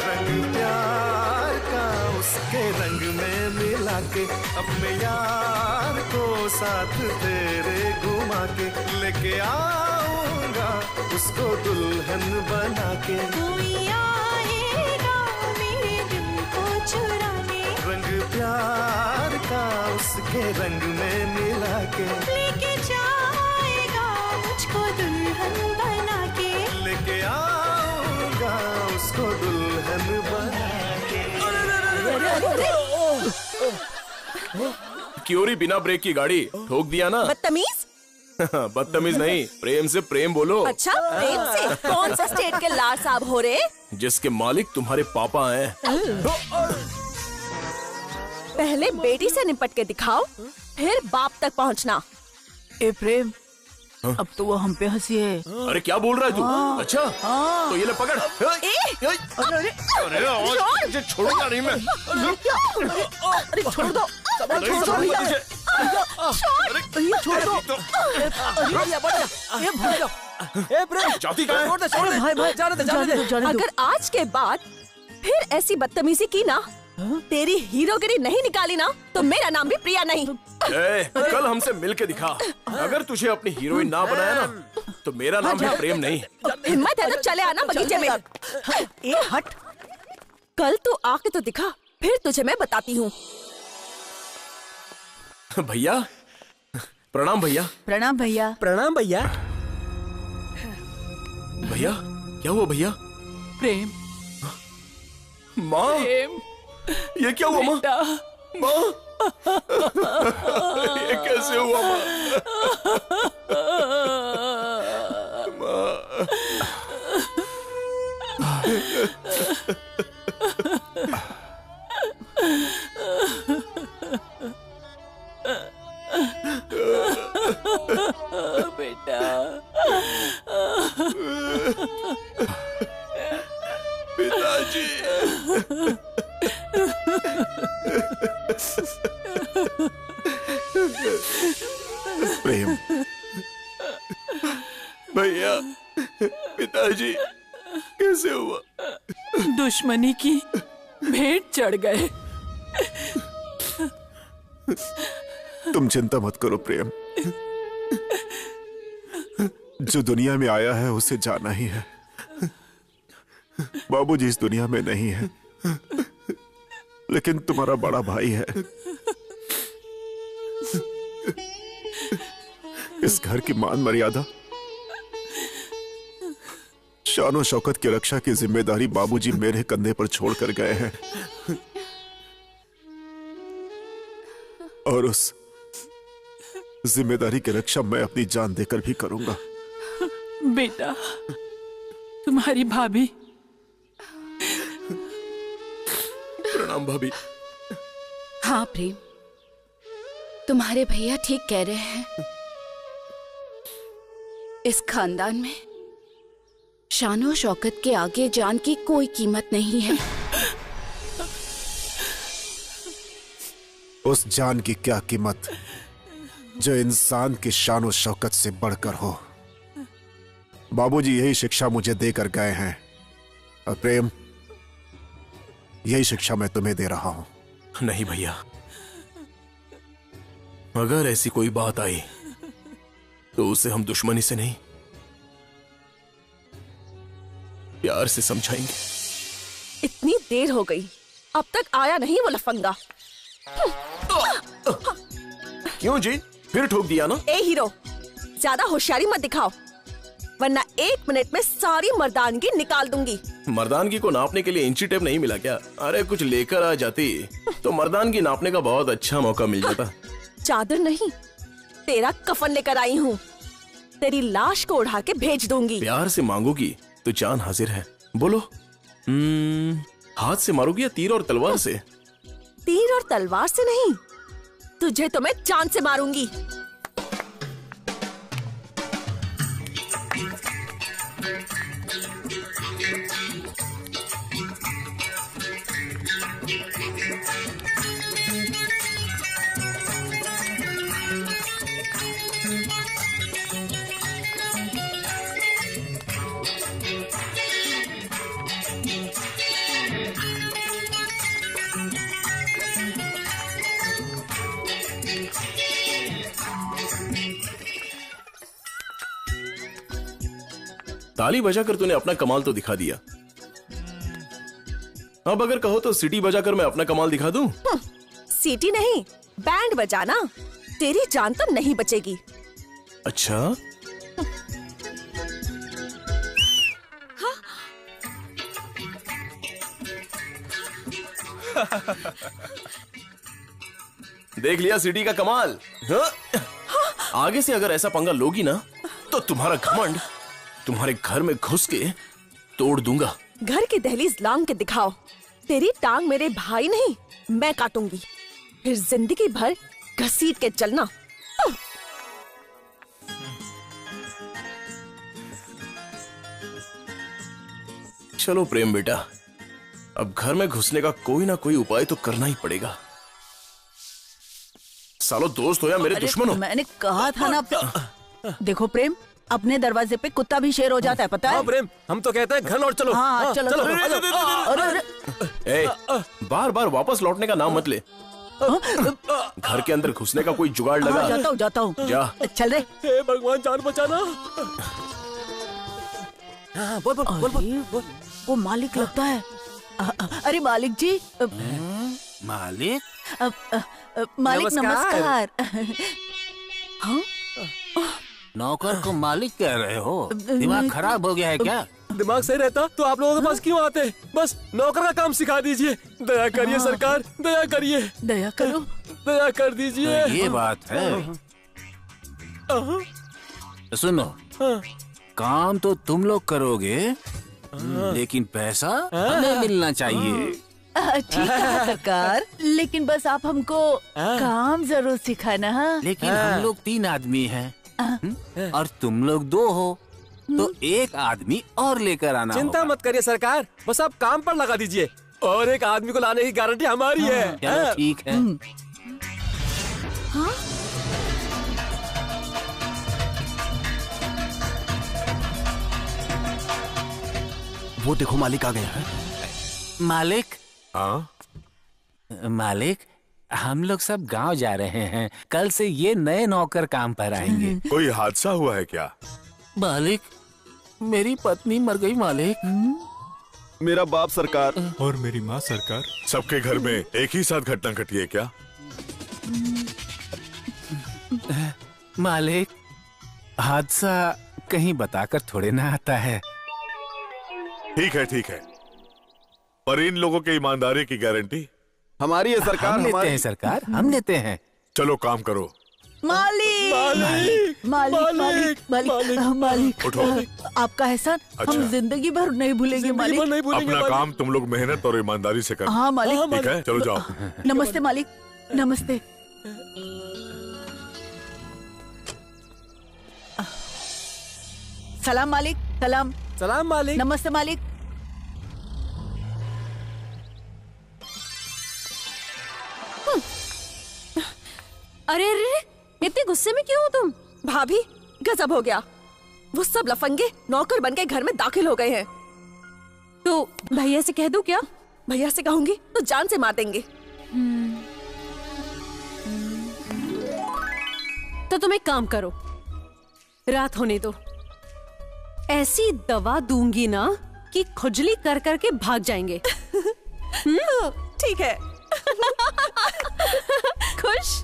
रंग प्यार का उसके रंग में मिला के, अपने यार को साथ तेरे घुमा के, लेके आऊंगा उसको दुल्हन बना के। कोई आएगा मेरे दिल को चुराने, रंग प्यार का उसके रंग में मिला के, लेके जाएगा मुझको दुल्हन बना के, लेके आऊंगा उसको दुल्हन बना के। क्योरी बिना ब्रेक की गाड़ी ठोक दिया ना? बदतमीज। बदतमीज नहीं, प्रेम से प्रेम बोलो। अच्छा, प्रेम से? कौन सा स्टेट के लाड साहब हो रे? जिसके मालिक तुम्हारे पापा हैं। पहले बेटी से निपट के दिखाओ, फिर बाप तक पहुंचना। ए प्रेम, अब तो वो हम पे हंसी है। अरे क्या बोल रहा है तू? अच्छा, तो ये ले पकड़। अरे आज छोड़ूंगा नहीं मैं। अरे छोड़ दो, छोड़ दो, छोड़ दो। जाती कहाँ है? भाई भाई जाने दे। अगर आज के बाद फिर ऐसी बदतमीजी की ना, तेरी हीरोगिरी नहीं निकाली ना, तो मेरा नाम भी प्रिया नहीं। कल हमसे मिल के दिखा। अगर तुझे अपनी हीरोइन ना बनाया ना, तो मेरा नाम भी प्रेम नहीं। हिम्मत है तो चले आना बगीचे में। ए हट, कल तू आके तो दिखा, फिर तुझे मैं बताती हूँ। भैया प्रणाम। भैया प्रणाम भैया। प्रणाम भैया। भैया क्या हुआ भैया? प्रेम, माँ, प्रेम, ये क्या हुआ माँ? माँ ये कैसे हुआ माँ? बेटा पिताजी। प्रेम। भैया, पिताजी कैसे हुआ? दुश्मनी की भेंट चढ़ गए। तुम चिंता मत करो प्रेम, जो दुनिया में आया है उसे जाना ही है। बाबूजी इस दुनिया में नहीं है, लेकिन तुम्हारा बड़ा भाई है। इस घर की मान मर्यादा, शान और शौकत की रक्षा की जिम्मेदारी बाबूजी मेरे कंधे पर छोड़कर गए हैं, और उस जिम्मेदारी की रक्षा मैं अपनी जान देकर भी करूंगा। बेटा, तुम्हारी भाभी। प्रणाम भाभी। हाँ प्रेम, तुम्हारे भैया ठीक कह रहे हैं। इस खानदान में शान और शौकत के आगे जान की कोई कीमत नहीं है। उस जान की क्या कीमत जो इंसान की शान और शौकत से बढ़कर हो। बाबूजी यही शिक्षा मुझे देकर गए हैं, और प्रेम, यही शिक्षा मैं तुम्हें दे रहा हूं। नहीं भैया, अगर ऐसी कोई बात आई तो उसे हम दुश्मनी से नहीं, प्यार से समझाएंगे। इतनी देर हो गई, अब तक आया नहीं वो लफंगा। क्यों जी, फिर ठोक दिया ना? ए हीरो, ज्यादा होशियारी मत दिखाओ, वरना 1 मिनट में सारी मर्दानगी निकाल दूंगी। मर्दानगी को नापने के लिए इंची टेप नहीं मिला क्या? अरे कुछ लेकर आ जाती तो मर्दानगी नापने का बहुत अच्छा मौका मिल जाता। चादर नहीं, तेरा कफन लेकर आई हूँ। तेरी लाश को उड़ा के भेज दूंगी। प्यार से मांगोगी तो जान हाजिर है। बोलो, हाथ से मारोगी या तीर और तलवार से? तीर और तलवार से नहीं, तुझे तो मैं जान से मारूंगी। ताली बजाकर तूने अपना कमाल तो दिखा दिया। अब अगर कहो तो सीटी बजाकर मैं अपना कमाल दिखा दूं? सीटी नहीं, बैंड बजाना, तेरी जान तो नहीं बचेगी। अच्छा, देख लिया सीटी का कमाल। हाँ? आगे से अगर ऐसा पंगा लोगी ना तो तुम्हारा घमंड तुम्हारे घर में घुस के तोड़ दूंगा। घर की दहलीज लांग के दिखाओ, तेरी टांग मेरे भाई नहीं मैं काटूंगी, फिर जिंदगी भर घसीट के चलना। चलो प्रेम बेटा, अब घर में घुसने का कोई ना कोई उपाय तो करना ही पड़ेगा। सालो दोस्त हो या मेरे दुश्मन हो? मैंने कहा था ना। देखो प्रेम, अपने दरवाजे पे कुत्ता भी शेर हो जाता है, पता है? हाँ प्रेम, हम तो कहते हैं घर लौट चलो। हाँ, चलो, चलो। बार बार वापस लौटने का नाम मत ले। घर के अंदर घुसने का कोई जुगाड़ लगा। जाता हूँ। जा। चल रे। हे भगवान, जान बचाना। बोल। वो मालिक लगता है। अरे मालिक जी। मालिक? मालिक नमस्कार। हाँ? नौकर को मालिक कह रहे हो? दिमाग खराब हो गया है क्या? दिमाग सही रहता तो आप लोगों के पास क्यों आते? बस नौकर का काम सिखा दीजिए। दया करिए सरकार, दया करिए। दया करो। दया कर दीजिए। ये बात है। सुनो, काम तो तुम लोग करोगे, लेकिन पैसा हमें मिलना चाहिए। ठीक है सरकार, लेकिन बस आप हमको काम जरूर सिखाना। हाँ? लेकिन हम लोग 3 आदमी हैं और तुम लोग 2 हो, तो 1 आदमी और लेकर आना चिंता होगा। मत करिए सरकार, बस आप काम पर लगा दीजिए और 1 आदमी को लाने की गारंटी हमारी है। चलो ठीक है। हाँ? वो देखो मालिक आ गया है। मालिक। हाँ? मालिक, हम लोग सब गांव जा रहे हैं। कल से ये नए नौकर काम पर आएंगे। कोई हादसा हुआ है क्या? मालिक, मेरी पत्नी मर गई मालिक। मेरा बाप सरकार और मेरी माँ सरकार। सबके घर में एक ही साथ घटना घटी है क्या? मालिक, हादसा कहीं बताकर थोड़े ना आता है। ठीक है, पर इन लोगों की ईमानदारी की गारंटी हमारी है सरकार। हम लेते हैं सरकार, हम लेते हैं। चलो काम करो। मालिक मालिक मालिक मालिक मालिक, उठो। आपका एहसान अच्छा। हम जिंदगी भर नहीं भूलेंगे मालिक। अपना काम तुम लोग मेहनत और ईमानदारी से करो। हाँ मालिक। ठीक है, चलो जाओ। नमस्ते मालिक। नमस्ते। सलाम मालिक। सलाम। सलाम मालिक। नमस्ते मालिक। अरे अरे, इतने गुस्से में क्यों हो तुम? भाभी, गजब हो गया। वो सब लफंगे नौकर बनके घर में दाखिल हो गए हैं। तो भैया से कह दूं क्या? भैया से कहूंगी तो जान से मार देंगे। तो तुम एक काम करो, रात होने दो। ऐसी दवा दूंगी ना कि खुजली कर करके भाग जाएंगे। ठीक है। खुश?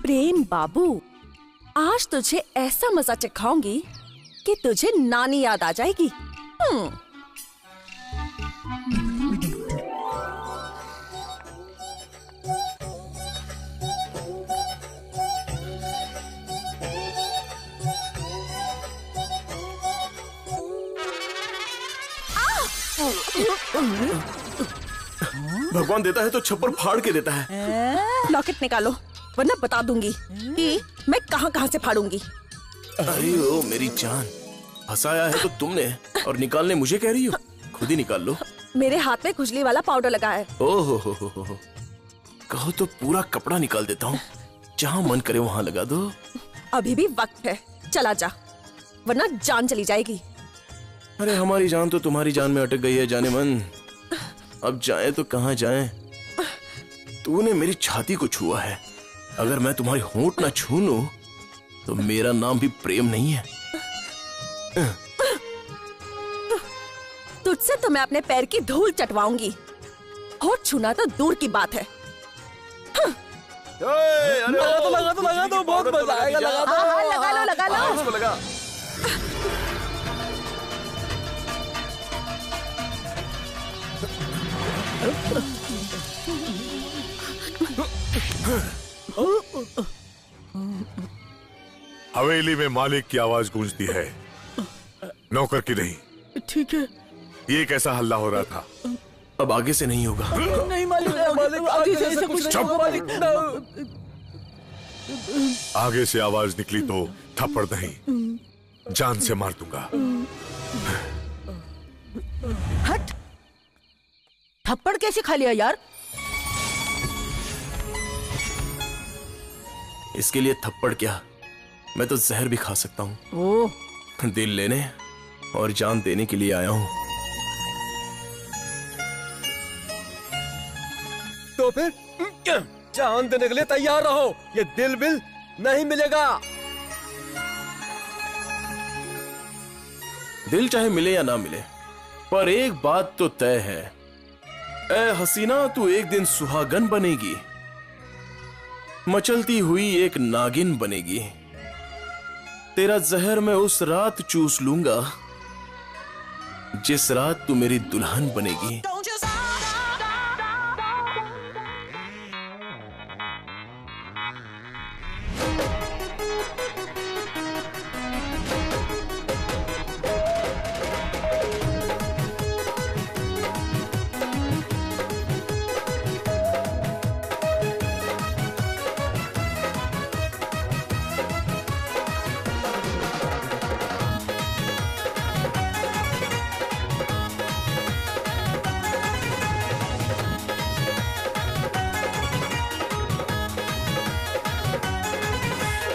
प्रेम बाबू, आज तुझे ऐसा मजा चखाऊंगी कि तुझे नानी याद आ जाएगी। भगवान देता है तो छप्पर फाड़ के देता है। लॉकेट निकालो, वरना बता दूंगी कि मैं कहां कहां से फाड़ूंगी। अरे ओ मेरी जान, फंसाया है तो तुमने और निकालने मुझे कह रही हो? खुद ही निकाल लो। मेरे हाथ में खुजली वाला पाउडर लगा है। ओहो हो। कहो तो पूरा कपड़ा निकाल देता हूँ, जहाँ मन करे वहाँ लगा दो। अभी भी वक्त है, चला जा, वरना जान चली जाएगी। अरे हमारी जान तो तुम्हारी जान में अटक गई है जाने मन। अब जाए तो कहाँ जाए? तूने मेरी छाती को छुआ है, अगर मैं तुम्हारी होंठ ना छू लूं तो मेरा नाम भी प्रेम नहीं है। तुझसे तो मैं अपने पैर की धूल चटवाऊंगी, होठ छूना तो दूर की बात है। लगा दो, बहुत मजा आएगा। लगा दो। हाँ, लगा लो। इसको लगा। हवेली में मालिक की आवाज गूंजती है, नौकर की नहीं। ठीक है। ये कैसा हल्ला हो रहा था? अब आगे से नहीं होगा। नहीं मालिक, आगे से ऐसा कुछ नहीं होगा मालिक। आगे से आवाज निकली तो थप्पड़ नहीं, जान से मार दूंगा। हट, थप्पड़ कैसे खा लिया यार? इसके लिए थप्पड़ क्या, मैं तो जहर भी खा सकता हूँ। ओह, दिल लेने और जान देने के लिए आया हूँ। तो फिर जान देने के लिए तैयार रहो, ये दिल बिल नहीं मिलेगा। दिल चाहे मिले या ना मिले, पर एक बात तो तय है, ए हसीना, तू एक दिन सुहागन बनेगी, मचलती हुई एक नागिन बनेगी। तेरा जहर मैं उस रात चूस लूंगा जिस रात तू मेरी दुल्हन बनेगी।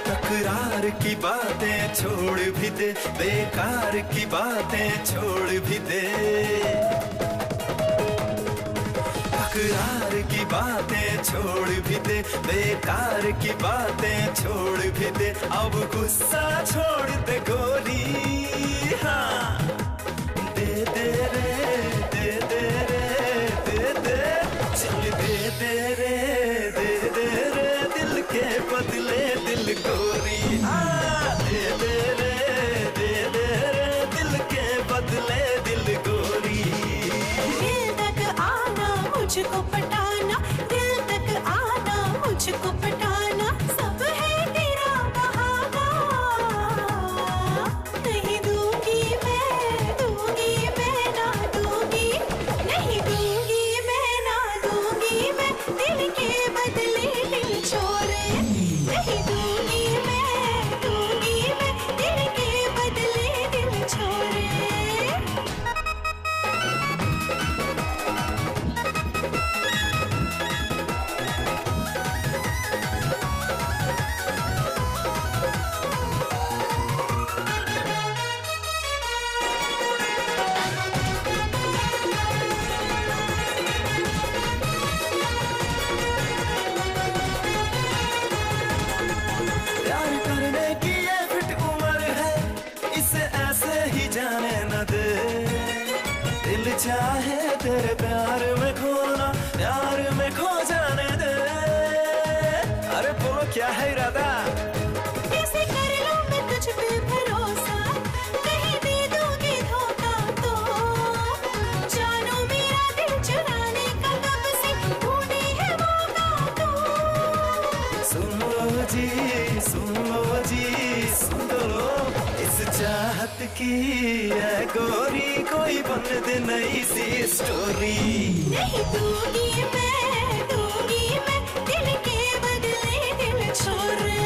तकरार की बातें छोड़ भी दे, बेकार की बातें छोड़ भी दे। तकरार की बातें छोड़ भी दे, बेकार की बातें छोड़ भी दे। अब गुस्सा छोड़ दे गोरी, हाँ दे दे रे, दे दे रे, दे दे, चल दे दे रे, दे दे रे, दिल के बदले दिल गोरी। हाँ दे दे रे, दे दे रे, दिल के बदले दिल गोरी। दिल तक आना मुझको पटाना, दिल तक आना मुझको पटाना, सब है तेरा बहाना। नहीं दूंगी मैं ना दूंगी, नहीं दूंगी मैं ना दूंगी मैं, दिल के बदले दिल छोड़े। नहीं दूंगी मैं, दिल के बदले दिल छोड़े। प्यार करने की ये फिट उम्र है, इसे ऐसे ही जाने न दे। दिल चाहे तेरे प्यार में खोना, प्यार में खो जाने दे। अरे बोलो क्या है इरादा? कैसे कर लूं मैं तुझ पे भरोसा, कहीं दे दूंगी धोखा तो। जानो मेरा दिल चुराने का कब से ढूंढे है मौका तो। सुन लो जी, सुन लो जी, सुन लो इस चाहत की है गोरी, कोई बन दे नई सी स्टोरी। नहीं दूंगी मैं, दिल के बदले दिल छोड़े।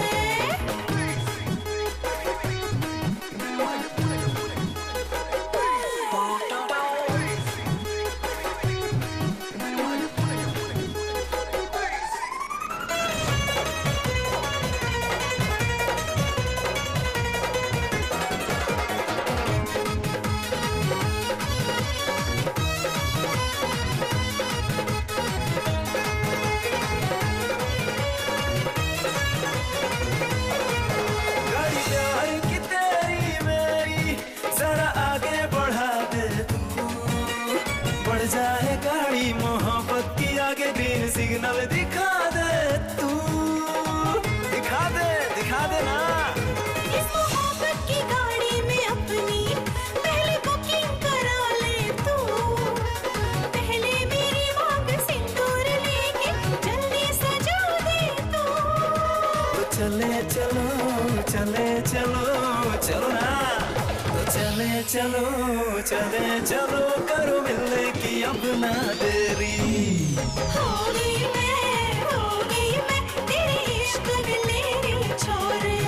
गाड़ी प्यार की तेरी मेरी जरा आगे बढ़ा दे तू, बढ़ जाए गाड़ी मोहब्बत की आगे ग्रीन सिग्नल दिखा दे तू। दिखा दे ना। इस मोहब्बत की गाड़ी में अपनी पहले बुकिंग करा ले तू। पहले मेरी मांग सिंदूर लेके जल्दी सजा दे तू। तो चले चलो, चले चलो, चलो ना। तो चले चलो, करो मिलने की अब ना देरी। हो गई मैं तेरे इश्क गले दिल छोड़े।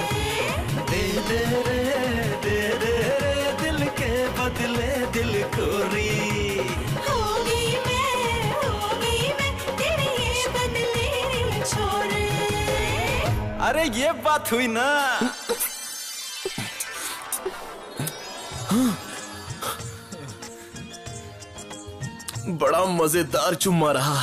दे दे रे, दिल के बदले दिल गोरी। हो गई मैं तेरे इश्क गले दिल छोड़े। अरे ये बात हुई ना। बड़ा मजेदार चुम्मा रहा।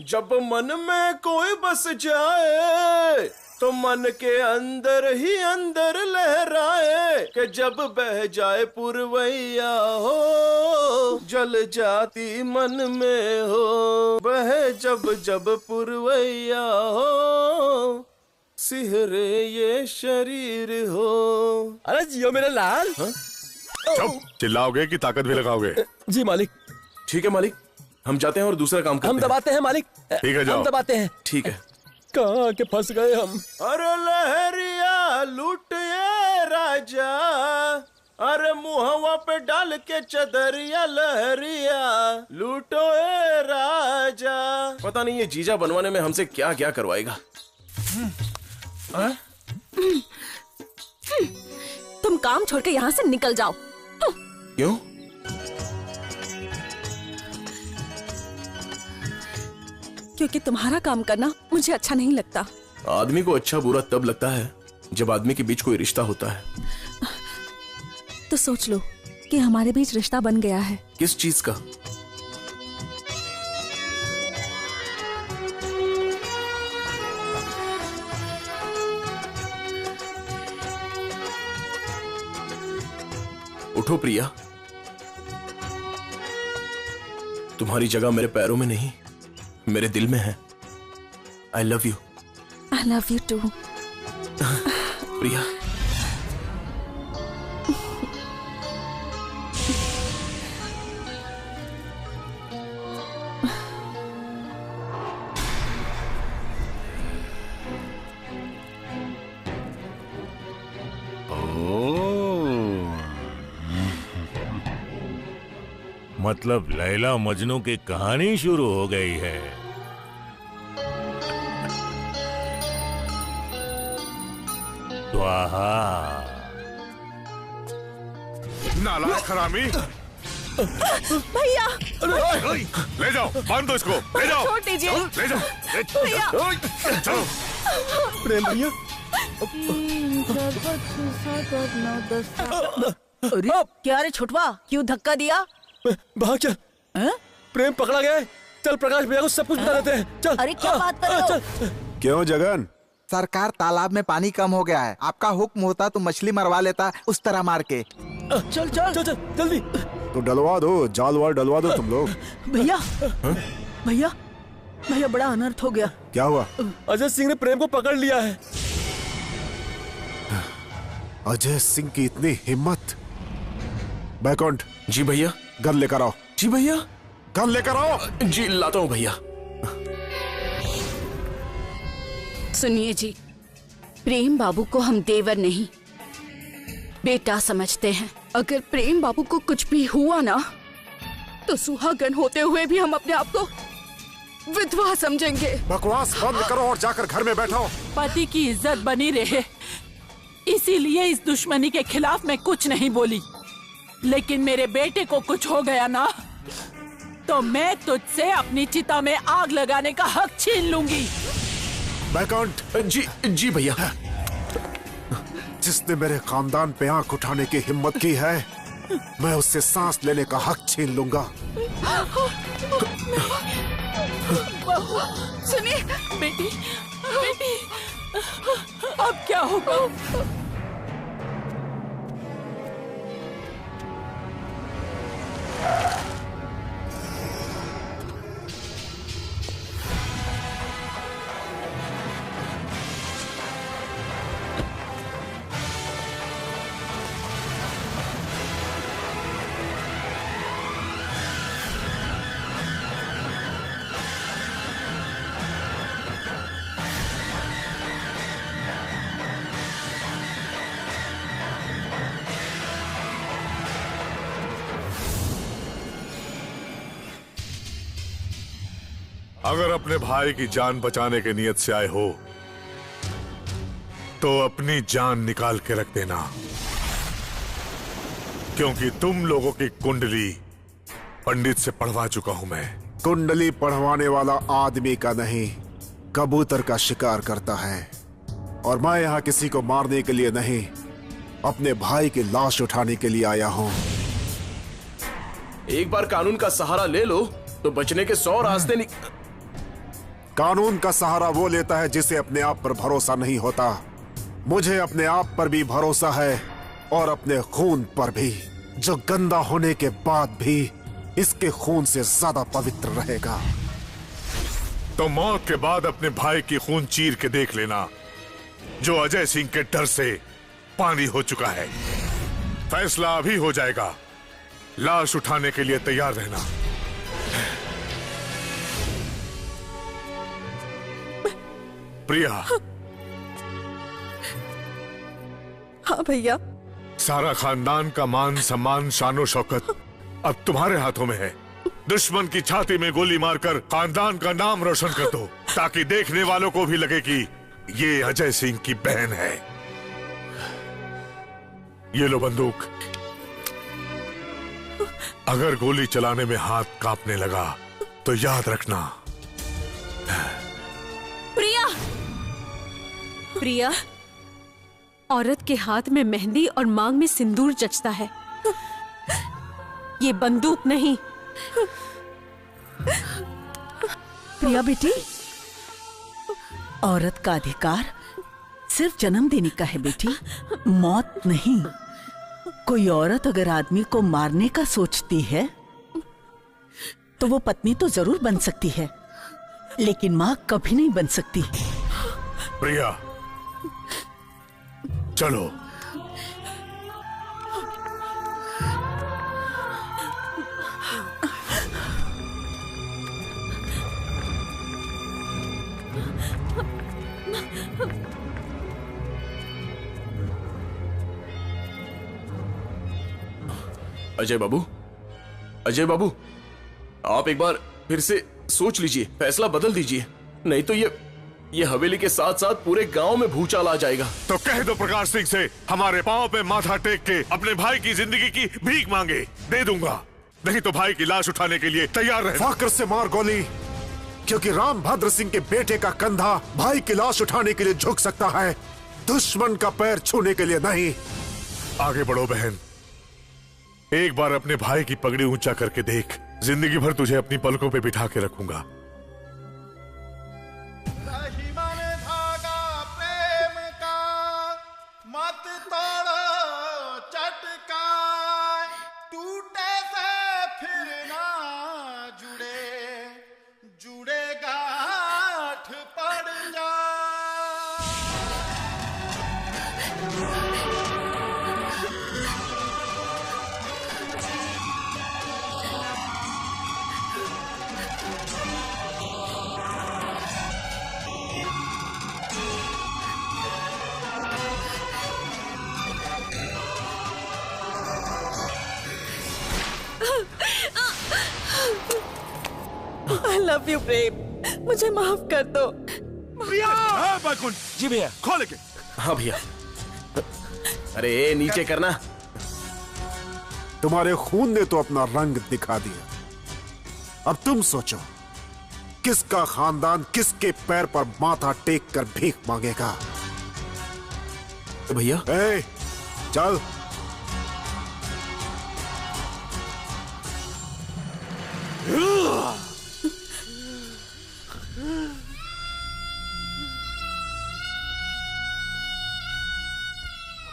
जब मन में कोई बस जाए तो मन के अंदर ही अंदर लहराए कि जब बह जाए पुरवैया हो, जल जाती मन में हो, बहे जब जब पुरवैया हो, सिहरे ये शरीर हो। अरे जियो मेरे लाल। चुप, चिल्लाओगे कि ताकत भी लगाओगे? जी मालिक। ठीक है मालिक, हम जाते हैं और दूसरा काम करते हैं। हम दबाते हैं मालिक। ठीक है, जाओ। हम दबाते हैं। ठीक है। कहाँ के फंस गए हम। अरे लहरिया लूट ये राजा, अरे मुहवा पे डाल के चदरिया लहरिया लूटो ए राजा। पता नहीं ये जीजा बनवाने में हमसे क्या क्या करवाएगा। तुम काम छोड़ के यहाँ से निकल जाओ। क्यों? क्योंकि तुम्हारा काम करना मुझे अच्छा नहीं लगता। आदमी को अच्छा बुरा तब लगता है जब आदमी के बीच कोई रिश्ता होता है। तो सोच लो कि हमारे बीच रिश्ता बन गया है। किस चीज का? उठो प्रिया, तुम्हारी जगह मेरे पैरों में नहीं, मेरे दिल में है। I love you. I love you too. Priya, मतलब लैला मजनू की कहानी शुरू हो गई है। स्वाहा। नालायक हरामी। भैया ले जाओ, बांध दो इसको, ले जाओ। छोड़ दीजिए। ले जाओ। भैया। चलो। प्रेम भैया। अरे क्या रे छोटवा, क्यों धक्का दिया? भाग चल। प्रेम पकड़ा गया है। चल प्रकाश भैया को सब कुछ बता देते हैं। चल। अरे क्या बात कर रहे हो? क्यों जगन? सरकार, तालाब में पानी कम हो गया है। आपका हुक्म होता तो मछली मरवा लेता उस तरह मार के। चल चल चल चल जल्दी। तो डलवा दो, जाल वाल डलवा दो तुम लोग। भैया भैया भैया, बड़ा अनर्थ हो गया। क्या हुआ? अजय सिंह ने प्रेम को पकड़ लिया है। अजय सिंह की इतनी हिम्मत! बैकुंठ। जी भैया। गन लेकर आओ। जी भैया। गन लेकर आओ। जी लाता हूँ भैया। सुनिए जी, प्रेम बाबू को हम देवर नहीं बेटा समझते हैं। अगर प्रेम बाबू को कुछ भी हुआ ना, तो सुहागन होते हुए भी हम अपने आप को विधवा समझेंगे। बकवास बंद करो और जाकर घर में बैठो। पति की इज्जत बनी रहे, इसीलिए इस दुश्मनी के खिलाफ मैं कुछ नहीं बोली। लेकिन मेरे बेटे को कुछ हो गया ना, तो मैं तुझसे अपनी चिता में आग लगाने का हक छीन लूंगी। बैकुंठ। जी भैया। जिसने मेरे खानदान पे आंख उठाने की हिम्मत की है, मैं उससे सांस लेने का हक छीन लूंगा। सुनिए बेटी, बेटी, अब क्या होगा? अगर अपने भाई की जान बचाने के नियत से आए हो तो अपनी जान निकाल के रख देना, क्योंकि तुम लोगों की कुंडली पंडित से पढ़वा चुका हूं मैं। कुंडली पढ़वाने वाला आदमी का नहीं, कबूतर का शिकार करता है। और मैं यहाँ किसी को मारने के लिए नहीं, अपने भाई की लाश उठाने के लिए आया हूँ। एक बार कानून का सहारा ले लो तो बचने के 100 रास्ते कानून का सहारा वो लेता है जिसे अपने आप पर भरोसा नहीं होता। मुझे अपने आप पर भी भरोसा है और अपने खून पर भी, जो गंदा होने के बाद भी इसके खून से ज्यादा पवित्र रहेगा। तो मौत के बाद अपने भाई की खून चीर के देख लेना, जो अजय सिंह के डर से पानी हो चुका है। फैसला अभी हो जाएगा, लाश उठाने के लिए तैयार रहना। प्रिया। हाँ भैया। सारा खानदान का मान सम्मान शानो शौकत अब तुम्हारे हाथों में है। दुश्मन की छाती में गोली मारकर खानदान का नाम रोशन कर दो, ताकि देखने वालों को भी लगे कि ये अजय सिंह की बहन है। ये लो बंदूक। अगर गोली चलाने में हाथ कांपने लगा तो याद रखना। प्रिया। प्रिया, औरत के हाथ में मेहंदी और मांग में सिंदूर जचता है, ये बंदूक नहीं। प्रिया बेटी, औरत का अधिकार सिर्फ जन्म देने का है बेटी, मौत नहीं। कोई औरत अगर आदमी को मारने का सोचती है तो वो पत्नी तो जरूर बन सकती है, लेकिन मां कभी नहीं बन सकती। प्रिया चलो। अजय बाबू, अजय बाबू, आप एक बार फिर से सोच लीजिए, फैसला बदल दीजिए, नहीं तो ये हवेली के साथ साथ पूरे गांव में भूचाल आ जाएगा। तो कह दो प्रकाश सिंह से हमारे पांव पे माथा टेक के अपने भाई की जिंदगी की भीख मांगे, दे दूंगा। नहीं तो भाई की लाश उठाने के लिए तैयार रहे। फाकर से मार गोली, क्योंकि रामभद्र सिंह के बेटे का कंधा भाई की लाश उठाने के लिए झुक सकता है, दुश्मन का पैर छूने के लिए नहीं। आगे बढ़ो बहन, एक बार अपने भाई की पगड़ी ऊंचा करके देख। जिंदगी भर तुझे अपनी पलकों पे बिठा के रखूंगा। मत तोड़ो चटका, टूटे से फिर ना जुड़े, जुड़े गांठ पड़ जा। I love you, प्रेम, मुझे माफ कर दो। जी भैया, खोल के। हाँ भैया। अरे नीचे करना। तुम्हारे खून ने तो अपना रंग दिखा दिया, अब तुम सोचो किसका खानदान किसके पैर पर माथा टेक कर भीख मांगेगा। भैया चल।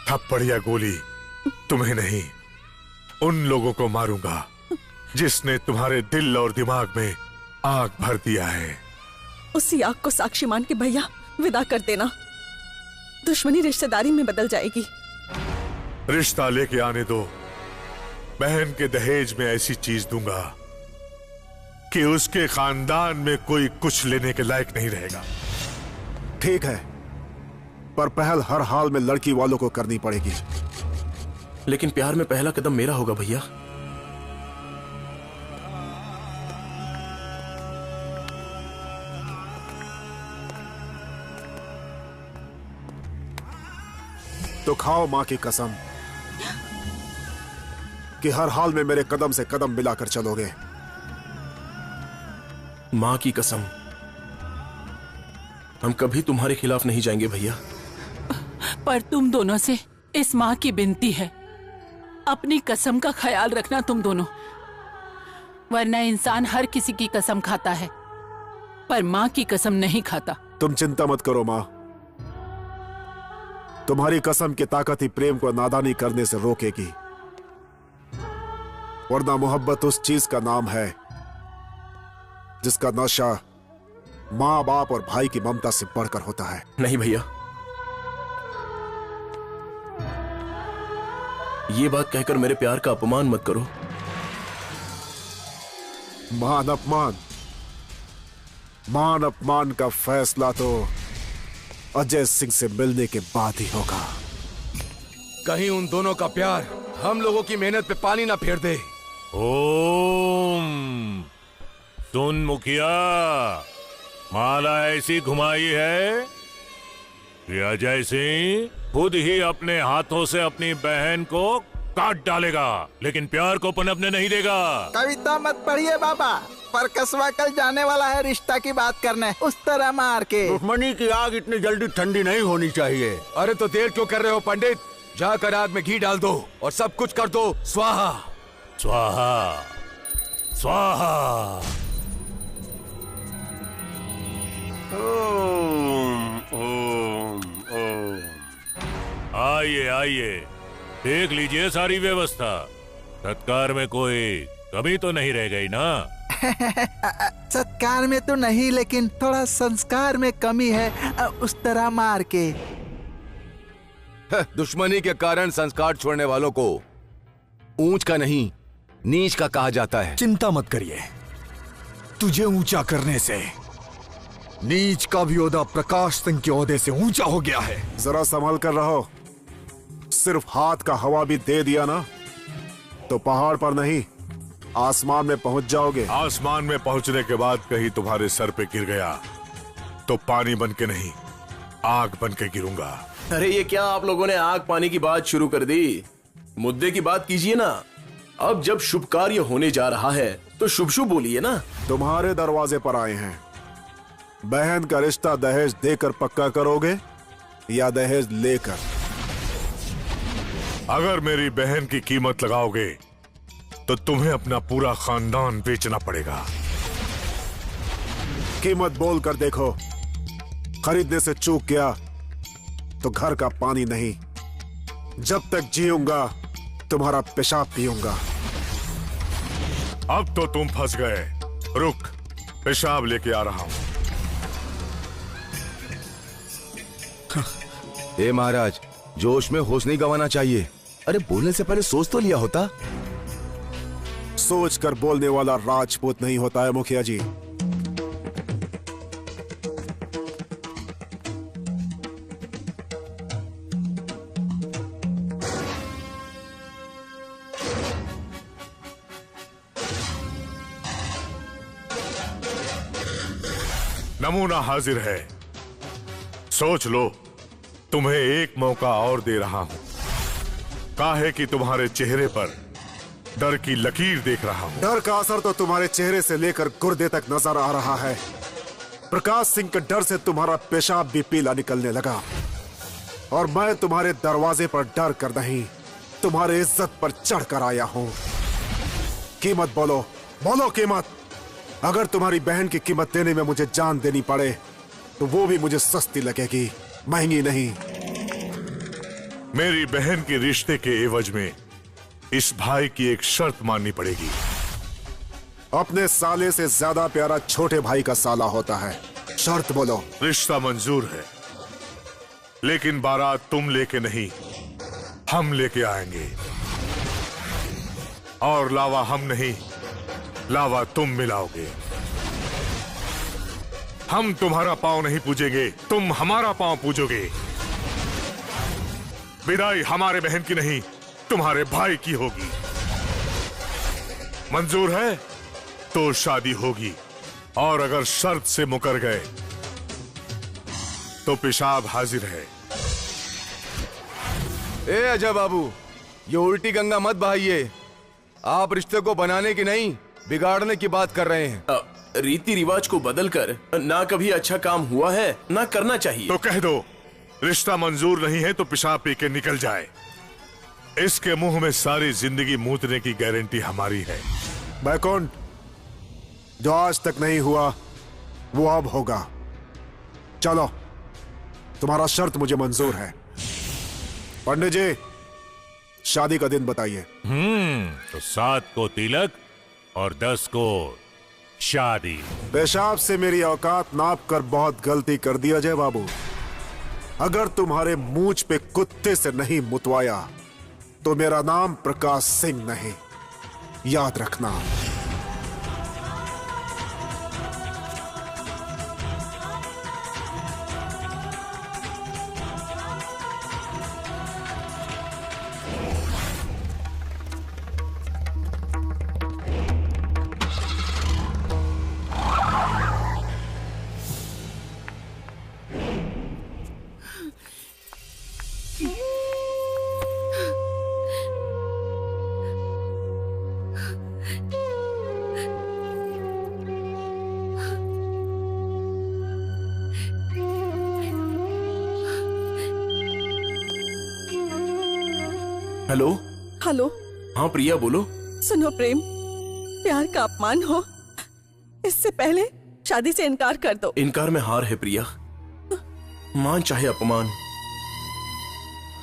थप्पड़ या गोली तुम्हें नहीं, उन लोगों को मारूंगा जिसने तुम्हारे दिल और दिमाग में आग भर दिया है। उसी आग को साक्षी मान के भैया विदा कर देना, दुश्मनी रिश्तेदारी में बदल जाएगी। रिश्ता लेके आने दो, बहन के दहेज में ऐसी चीज दूंगा कि उसके खानदान में कोई कुछ लेने के लायक नहीं रहेगा। ठीक है, पर पहल हर हाल में लड़की वालों को करनी पड़ेगी। लेकिन प्यार में पहला कदम मेरा होगा भैया। तो खाओ मां की कसम कि हर हाल में मेरे कदम से कदम मिलाकर चलोगे। मां की कसम, हम कभी तुम्हारे खिलाफ नहीं जाएंगे भैया। पर तुम दोनों से इस माँ की विनती है, अपनी कसम का ख्याल रखना तुम दोनों, वरना इंसान हर किसी की कसम खाता है पर माँ की कसम नहीं खाता। तुम चिंता मत करो माँ, तुम्हारी कसम की ताकत ही प्रेम को नादानी करने से रोकेगी, वरना मोहब्बत उस चीज का नाम है जिसका नशा माँ बाप और भाई की ममता से बढ़कर होता है। नहीं भैया, ये बात कहकर मेरे प्यार का अपमान मत करो। मान अपमान का फैसला तो अजय सिंह से मिलने के बाद ही होगा। कहीं उन दोनों का प्यार हम लोगों की मेहनत पे पानी ना फेर दे। ओम, सुन मुखिया, माला ऐसी घुमाई है कि अजय सिंह खुद ही अपने हाथों से अपनी बहन को काट डालेगा, लेकिन प्यार को पनपने नहीं देगा। कविता मत पढ़िए बाबा, पर कसवा कल जाने वाला है रिश्ता की बात करने, उस तरह मार के। दुश्मनी की आग इतनी जल्दी ठंडी नहीं होनी चाहिए। अरे तो देर क्यों कर रहे हो पंडित? जाकर आग में घी डाल दो और सब कुछ कर दो स्वाहा। स्वाहा स्वाहा। ओम ओम ओम। आइए आइए, देख लीजिए सारी व्यवस्था। सत्कार में कोई कमी तो नहीं रह गई ना? सत्कार में तो नहीं, लेकिन थोड़ा संस्कार में कमी है, उस तरह मार के। दुश्मनी के कारण संस्कार छोड़ने वालों को ऊंच का नहीं नीच का कहा जाता है। चिंता मत करिए, तुझे ऊंचा करने से नीच का भी ओहदा प्रकाश सिंह के ओहदे से ऊंचा हो गया है। जरा संभल कर रहो, सिर्फ हाथ का हवा भी दे दिया ना तो पहाड़ पर नहीं आसमान में पहुंच जाओगे। आसमान में पहुंचने के बाद कहीं तुम्हारे सर पे गिर गया तो पानी बन के नहीं, आग बन के गिरूंगा। अरे ये क्या आप लोगों ने आग पानी की बात शुरू कर दी? मुद्दे की बात कीजिए ना। अब जब शुभ कार्य होने जा रहा है तो शुभ शुभ बोलिए ना। तुम्हारे दरवाजे पर आए हैं, बहन का रिश्ता दहेज देकर पक्का करोगे या दहेज लेकर? अगर मेरी बहन की कीमत लगाओगे तो तुम्हें अपना पूरा खानदान बेचना पड़ेगा। कीमत बोल कर देखो, खरीदने से चूक गया तो घर का पानी नहीं, जब तक जीऊंगा तुम्हारा पेशाब पीऊंगा। अब तो तुम फंस गए, रुक, पेशाब लेके आ रहा हूं। ए महाराज, जोश में होश नहीं गंवाना चाहिए। अरे बोलने से पहले सोच तो लिया होता। सोच कर बोलने वाला राजपूत नहीं होता है मुखिया जी। नमूना हाजिर है, सोच लो। तुम्हें एक मौका और दे रहा हूं, काहे कि तुम्हारे चेहरे पर डर की लकीर देख रहा हूं। डर का असर तो तुम्हारे चेहरे से लेकर गुर्दे तक नजर आ रहा है। प्रकाश सिंह के डर से तुम्हारा पेशाब भी पीला निकलने लगा, और मैं तुम्हारे दरवाजे पर डर कर नहीं, तुम्हारे इज्जत पर चढ़ कर आया हूं। कीमत बोलो, बोलो कीमत। अगर तुम्हारी बहन की कीमत देने में मुझे जान देनी पड़े तो वो भी मुझे सस्ती लगेगी, महंगी नहीं। मेरी बहन के रिश्ते के एवज में इस भाई की एक शर्त माननी पड़ेगी। अपने साले से ज्यादा प्यारा छोटे भाई का साला होता है। शर्त बोलो। रिश्ता मंजूर है, लेकिन बारात तुम लेके नहीं, हम लेके आएंगे। और लावा हम नहीं, लावा तुम मिलाओगे। हम तुम्हारा पांव नहीं पूजेंगे, तुम हमारा पांव पूजोगे। विदाई हमारे बहन की नहीं, तुम्हारे भाई की होगी। मंजूर है तो शादी होगी, और अगर शर्त से मुकर गए तो पेशाब हाजिर है। ए अजय बाबू, ये उल्टी गंगा मत बहाइए। आप रिश्ते को बनाने की नहीं, बिगाड़ने की बात कर रहे हैं। रीति रिवाज को बदलकर ना कभी अच्छा काम हुआ है, ना करना चाहिए। तो कह दो, रिश्ता मंजूर नहीं है तो पेशाब पी के निकल जाए। इसके मुंह में सारी जिंदगी मूतने की गारंटी हमारी है। बैकुंठ, जो आज तक नहीं हुआ वो अब होगा। चलो, तुम्हारा शर्त मुझे मंजूर है। पंडित जी, शादी का दिन बताइए। तो 7 को तिलक और 10 को शादी। पेशाब से मेरी औकात नाप कर बहुत गलती कर दी अजय बाबू। अगर तुम्हारे मूंछ पे कुत्ते से नहीं मुतवाया तो मेरा नाम प्रकाश सिंह नहीं, याद रखना। हेलो। हेलो। हाँ प्रिया, बोलो। सुनो प्रेम, प्यार का अपमान हो इससे पहले शादी से इनकार कर दो। इनकार में हार है प्रिया। मान चाहे अपमान,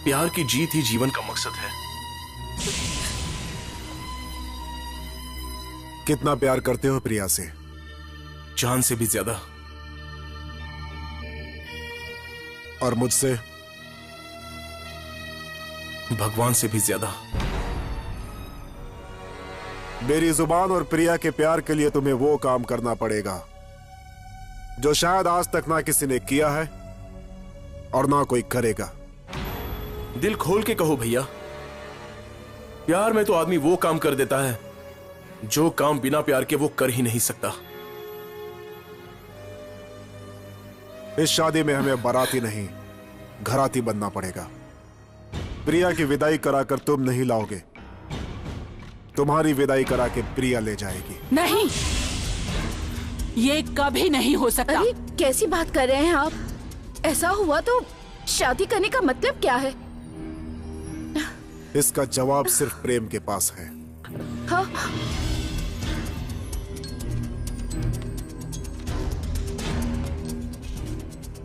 प्यार की जीत ही जीवन का मकसद है। कितना प्यार करते हो प्रिया से? जान से भी ज्यादा। और मुझसे? भगवान से भी ज्यादा। मेरी जुबान और प्रिया के प्यार के लिए तुम्हें वो काम करना पड़ेगा जो शायद आज तक ना किसी ने किया है और ना कोई करेगा। दिल खोल के कहो भैया, प्यार में तो आदमी वो काम कर देता है जो काम बिना प्यार के वो कर ही नहीं सकता। इस शादी में हमें बाराती नहीं, घराती बनना पड़ेगा। प्रिया की विदाई कराकर तुम नहीं लाओगे, तुम्हारी विदाई करा के प्रिया ले जाएगी। नहीं, ये कभी नहीं हो सकता। अरे कैसी बात कर रहे हैं आप? ऐसा हुआ तो शादी करने का मतलब क्या है? इसका जवाब सिर्फ प्रेम के पास है। हाँ?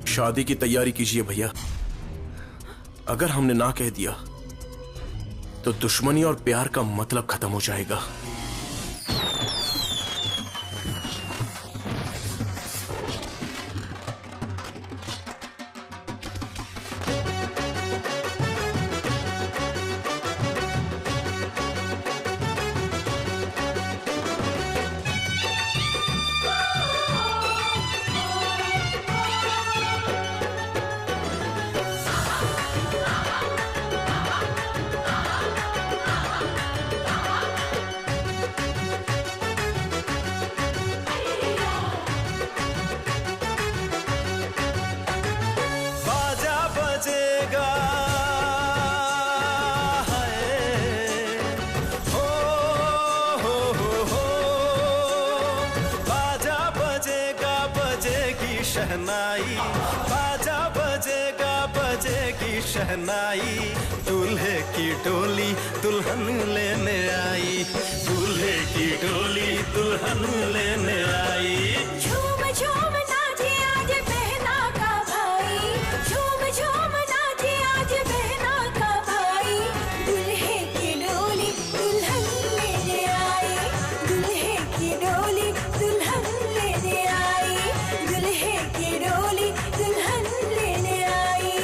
शादी की तैयारी कीजिए भैया। अगर हमने ना कह दिया तो दुश्मनी और प्यार का मतलब खत्म हो जाएगा। शहनाई, बाजा बजेगा बजेगी शहनाई, दूल्हे की डोली दुल्हन लेने आई, दूल्हे की डोली दुल्हन लेने आई। झूम झूम नाचे आज बहना का भाई, झूम झूम नाचे आज बहना का भाई, दूल्हे की डोली दुल्हन लेने आई, दूल्हे की डोली दुल्हन लेने आई, दूल्हे की डोली दुल्हन लेने आई।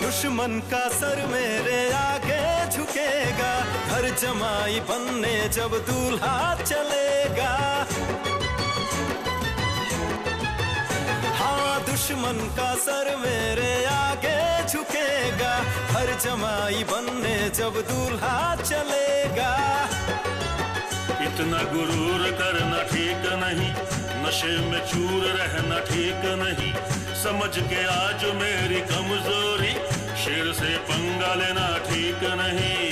दुश्मन का सर मेरे आगे झुकेगा, घर जमाई बनने जब दूल्हा चलेगा। हाँ, दुश्मन का सर मेरे आगे झुकेगा, घर जमाई बनने जब दूल्हा चलेगा। इतना गुरूर करना ठीक नहीं, नशे में चूर रहना ठीक नहीं, समझ के आज मेरी कमजोरी, शेर से पंगा लेना ठीक नहीं।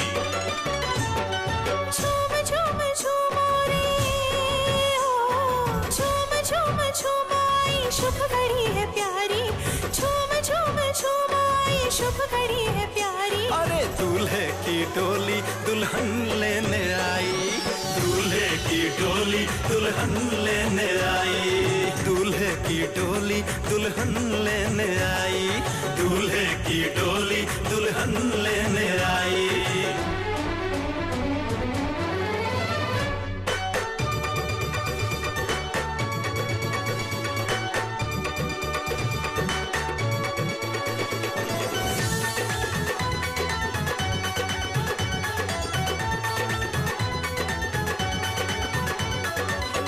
झूम झूम शुभ घड़ी है प्यारी, झूम झूम झूम आई शुभ घड़ी है प्यारी। अरे दूल्हे की डोली दुल्हन लेने आई, दूल्हे की डोली दुल्हन लेने आई, दूल्हे की डोली दुल्हन लेने आई, दूल्हे की डोली दुल्हन लेने आई।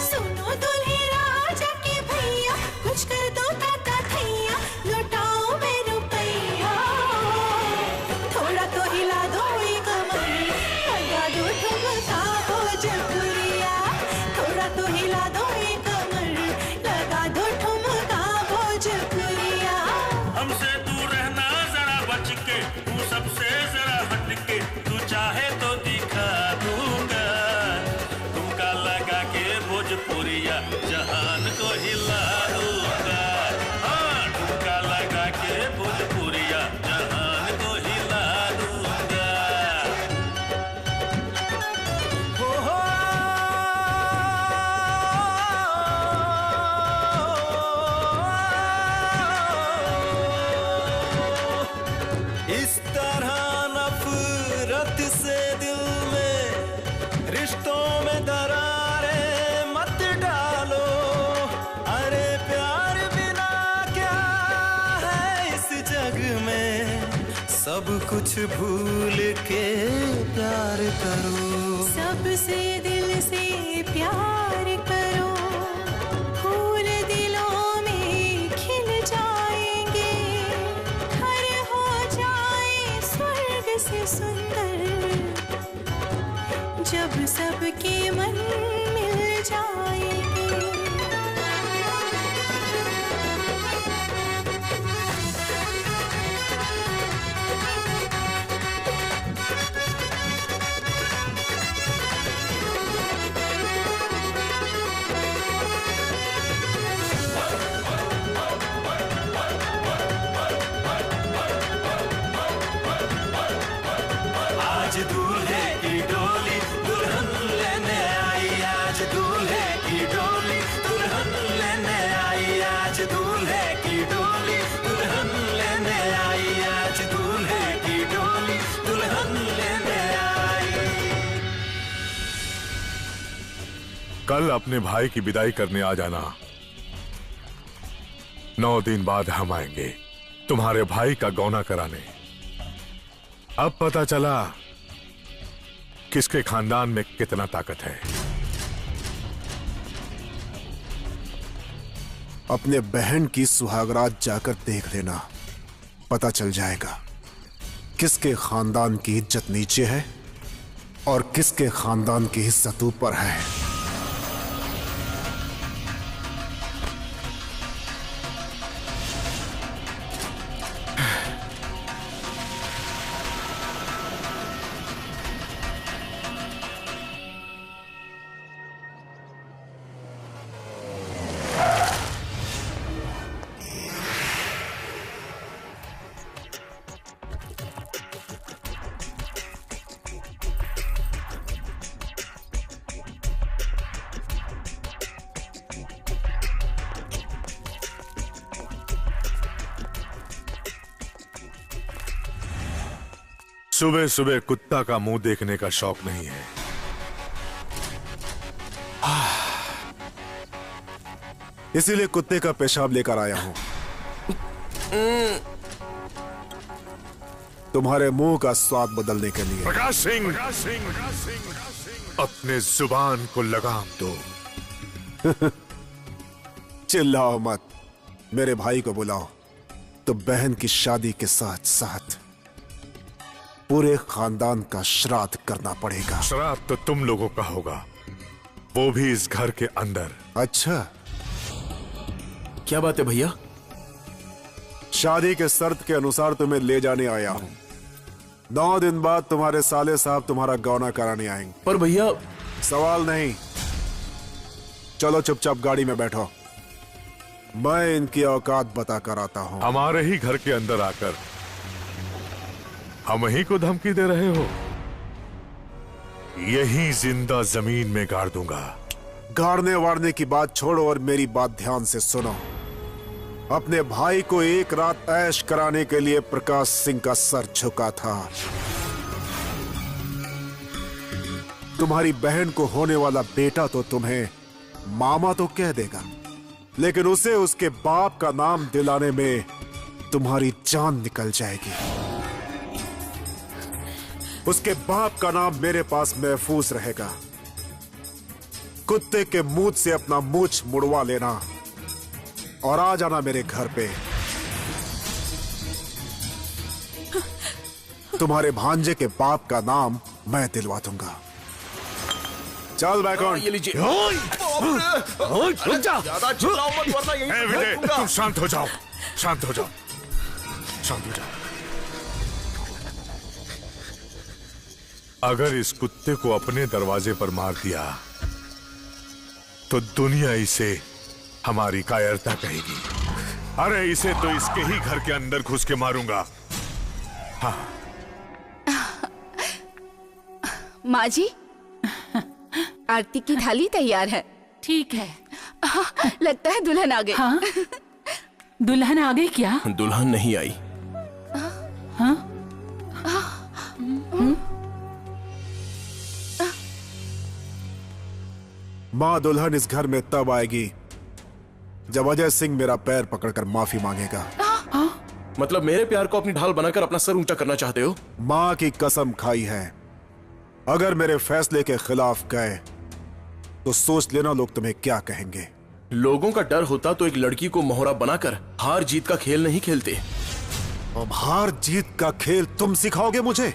सुनो दूल्हे राजा के भैया, कुछ कर दो काका थैया, लौटाओ मैं रुपैया। थोड़ा तो हिला दो ये कमर, लगा दो ठुमका भोजपुरिया। थोड़ा तो हिला दो ये कमर, लगा दो ठुमका भोजपुरिया। हमसे दूर रहना जरा बच के, तू सबसे जरा हट के, तू चाहे तो दिखा दूंगा तुमका लगा के भोजपुरिया, जहान को हिला दूंगा। हाँ, तुमका लगा के भोजपुरिया, जहान को हिला दूंगा। इस तरह नफरत से दिल में, रिश्तों में दरारें मत डालो। अरे प्यार बिना क्या है इस जग में, सब कुछ भूल के प्यार करो। सबसे दिल से प्यार करो, फूल दिलों में खिल जाएंगे, घर हो जाए स्वर्ग से सुंदर, जब सबके मन मिल जाएंगे। आज दूल्हे की डोली दुल्हन लेने आई, आज दूल्हे की डोली दुल्हन लेने आई, आज दूल्हे की डोली दुल्हन लेने आई, आज दूल्हे की डोली दुल्हन लेने आई। कल अपने भाई की विदाई करने आ जाना। 9 दिन बाद हम आएंगे तुम्हारे भाई का गौना कराने। अब पता चला किसके खानदान में कितना ताकत है। अपने बहन की सुहागरात जाकर देख लेना, पता चल जाएगा किसके खानदान की इज्जत नीचे है और किसके खानदान की इज्जत ऊपर है। सुबह सुबह कुत्ता का मुंह देखने का शौक नहीं है। इसीलिए कुत्ते का पेशाब लेकर आया हूं, तुम्हारे मुंह का स्वाद बदलने के लिए। प्रकाश सिंह, अपने जुबान को लगाम दो। चिल्लाओ मत, मेरे भाई को बुलाओ तो बहन की शादी के साथ साथ पूरे खानदान का श्राद्ध करना पड़ेगा। श्राद्ध तो तुम लोगों का होगा, वो भी इस घर के अंदर। अच्छा, क्या बात है भैया? शादी के शर्त के अनुसार तुम्हें ले जाने आया हूं। 9 दिन बाद तुम्हारे साले साहब तुम्हारा गौना कराने आएंगे। पर भैया, सवाल नहीं, चलो चुपचाप गाड़ी में बैठो मैं इनकी औकात बता कर आता हूँ। हमारे ही घर के अंदर आकर हम ही को धमकी दे रहे हो? यही जिंदा जमीन में गाड़ दूंगा। गाड़ने वाड़ने की बात छोड़ो और मेरी बात ध्यान से सुनो। अपने भाई को एक रात ऐश कराने के लिए प्रकाश सिंह का सर झुका था। तुम्हारी बहन को होने वाला बेटा तो तुम्हें मामा तो कह देगा, लेकिन उसे उसके बाप का नाम दिलाने में तुम्हारी जान निकल जाएगी। उसके बाप का नाम मेरे पास महफूज रहेगा। कुत्ते के मुंह से अपना मूंछ मुड़वा लेना और आ जाना मेरे घर पे। तुम्हारे भांजे के बाप का नाम मैं दिलवा दूंगा। चल बैक ऑन। ये लीजिए। रुक जा। ज्यादा चिल्लाओ मत वरना यहीं ए, पे विजय, फेंकूंगा। तुम शांत हो जाओ, शांत हो जाओ, शांत हो जाओ। अगर इस कुत्ते को अपने दरवाजे पर मार दिया तो दुनिया इसे हमारी कायरता कहेगी। अरे इसे तो इसके ही घर के अंदर घुस के मारूंगा। हाँ। माँ जी, आरती की थाली तैयार है। ठीक है। लगता है दुल्हन आ गई। हाँ? दुल्हन आ गई क्या? दुल्हन नहीं आई। हाँ? माँ दुल्हन इस घर में तब आएगी जब अजय सिंह मेरा पैर पकड़कर माफी मांगेगा। मतलब मेरे प्यार को अपनी ढाल बनाकर अपना सर ऊंचा करना चाहते हो? माँ की कसम खाई है, अगर मेरे फैसले के खिलाफ गए तो सोच लेना लोग तुम्हें क्या कहेंगे। लोगों का डर होता तो एक लड़की को मोहरा बनाकर हार जीत का खेल नहीं खेलते। अब हार जीत का खेल तुम सिखाओगे मुझे?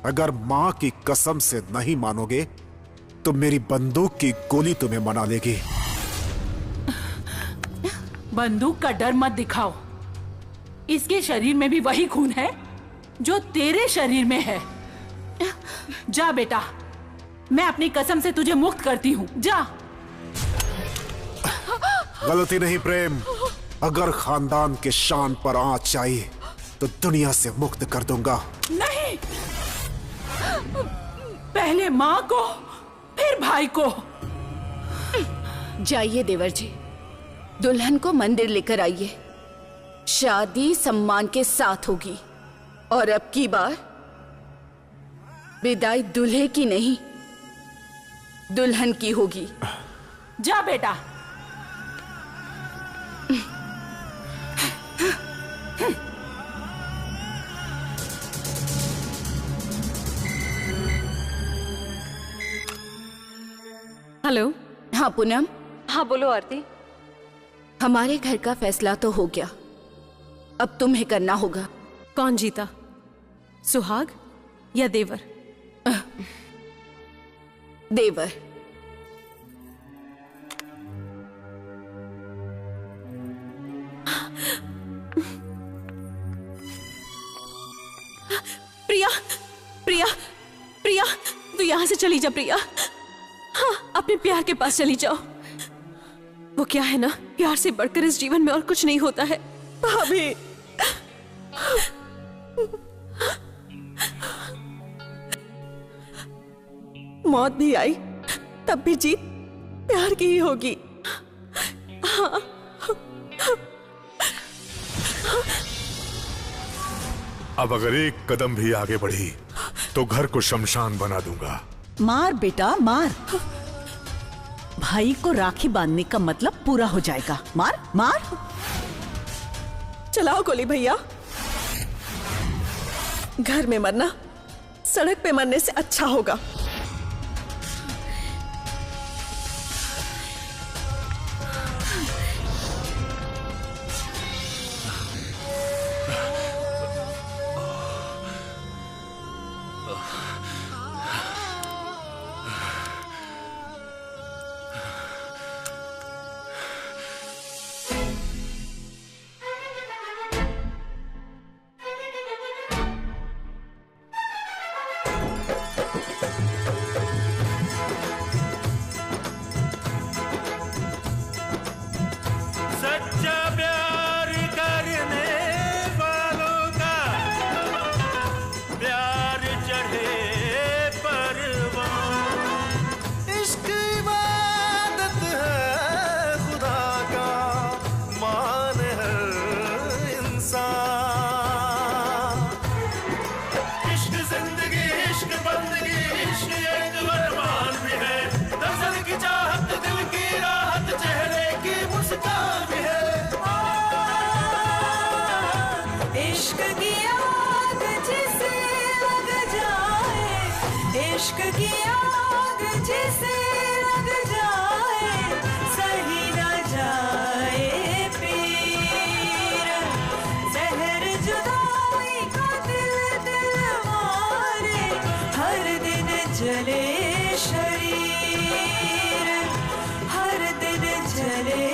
अगर माँ की कसम से नहीं मानोगे तो मेरी बंदूक की गोली तुम्हें मना लेगी। बंदूक का डर मत दिखाओ। इसके शरीर में भी वही खून है जो तेरे शरीर में है। जा बेटा, मैं अपनी कसम से तुझे मुक्त करती हूँ। जा। गलती नहीं प्रेम, अगर खानदान के शान पर आंच आई तो दुनिया से मुक्त कर दूंगा। नहीं, पहले माँ को फिर भाई को। जाइए देवर जी, दुल्हन को मंदिर लेकर आइए। शादी सम्मान के साथ होगी और अब की बार विदाई दूल्हे की नहीं दुल्हन की होगी। जा बेटा। हेलो। हाँ पूनम। हाँ बोलो आरती। हमारे घर का फैसला तो हो गया, अब तुम्हें करना होगा। कौन जीता, सुहाग या देवर? देवर। प्रिया, प्रिया, प्रिया, तू यहां से चली जा प्रिया। हाँ, अपने प्यार के पास चली जाओ। वो क्या है ना, प्यार से बढ़कर इस जीवन में और कुछ नहीं होता है। भाभी, मौत भी आई तब भी जीत प्यार की ही होगी। हाँ। अब अगर एक कदम भी आगे बढ़ी तो घर को शमशान बना दूंगा। मार बेटा मार। भाई को राखी बांधने का मतलब पूरा हो जाएगा। मार मार। चलाओ गोली भैया। घर में मरना सड़क पे मरने से अच्छा होगा। इश्क की आग जिसे लग जाए सही न जाए पीर, जहर जुदाई का दिल दिल मारे, हर दिन जले शरीर, हर दिन जले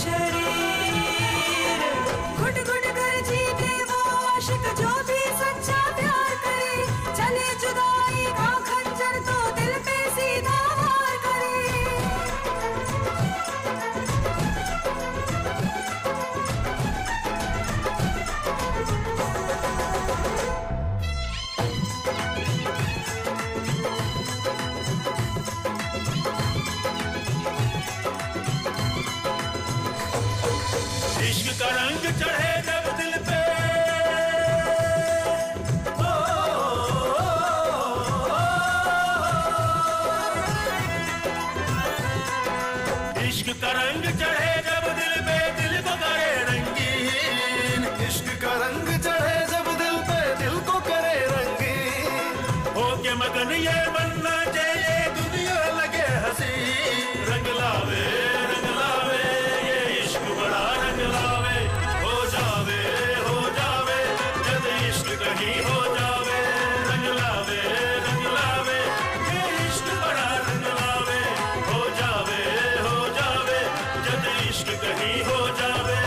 शरीर। घुट घुट कर जीते वो आशिक जो भी सच्चा प्यार करे, चले जुदाई का खंजर तो दिल पे सीधा वार करे। इश्क का रंग चढ़े जब दिल पे, इश्क का रंग चढ़े जब दिल पे, दिल को करे रंगीन। इश्क का रंग चढ़े जब दिल पे, दिल को करे रंगीन। हो के मगन ये बनना चाहिए दुनिया लगे हंसी, रंग लावे ये इश्क बड़ा रंग लावे। हो जावे जब इश्क कहीं हो जावे, रंग लावे ये इश्क बड़ा रंग लावे। हो जावे जब इश्क कहीं हो जावे,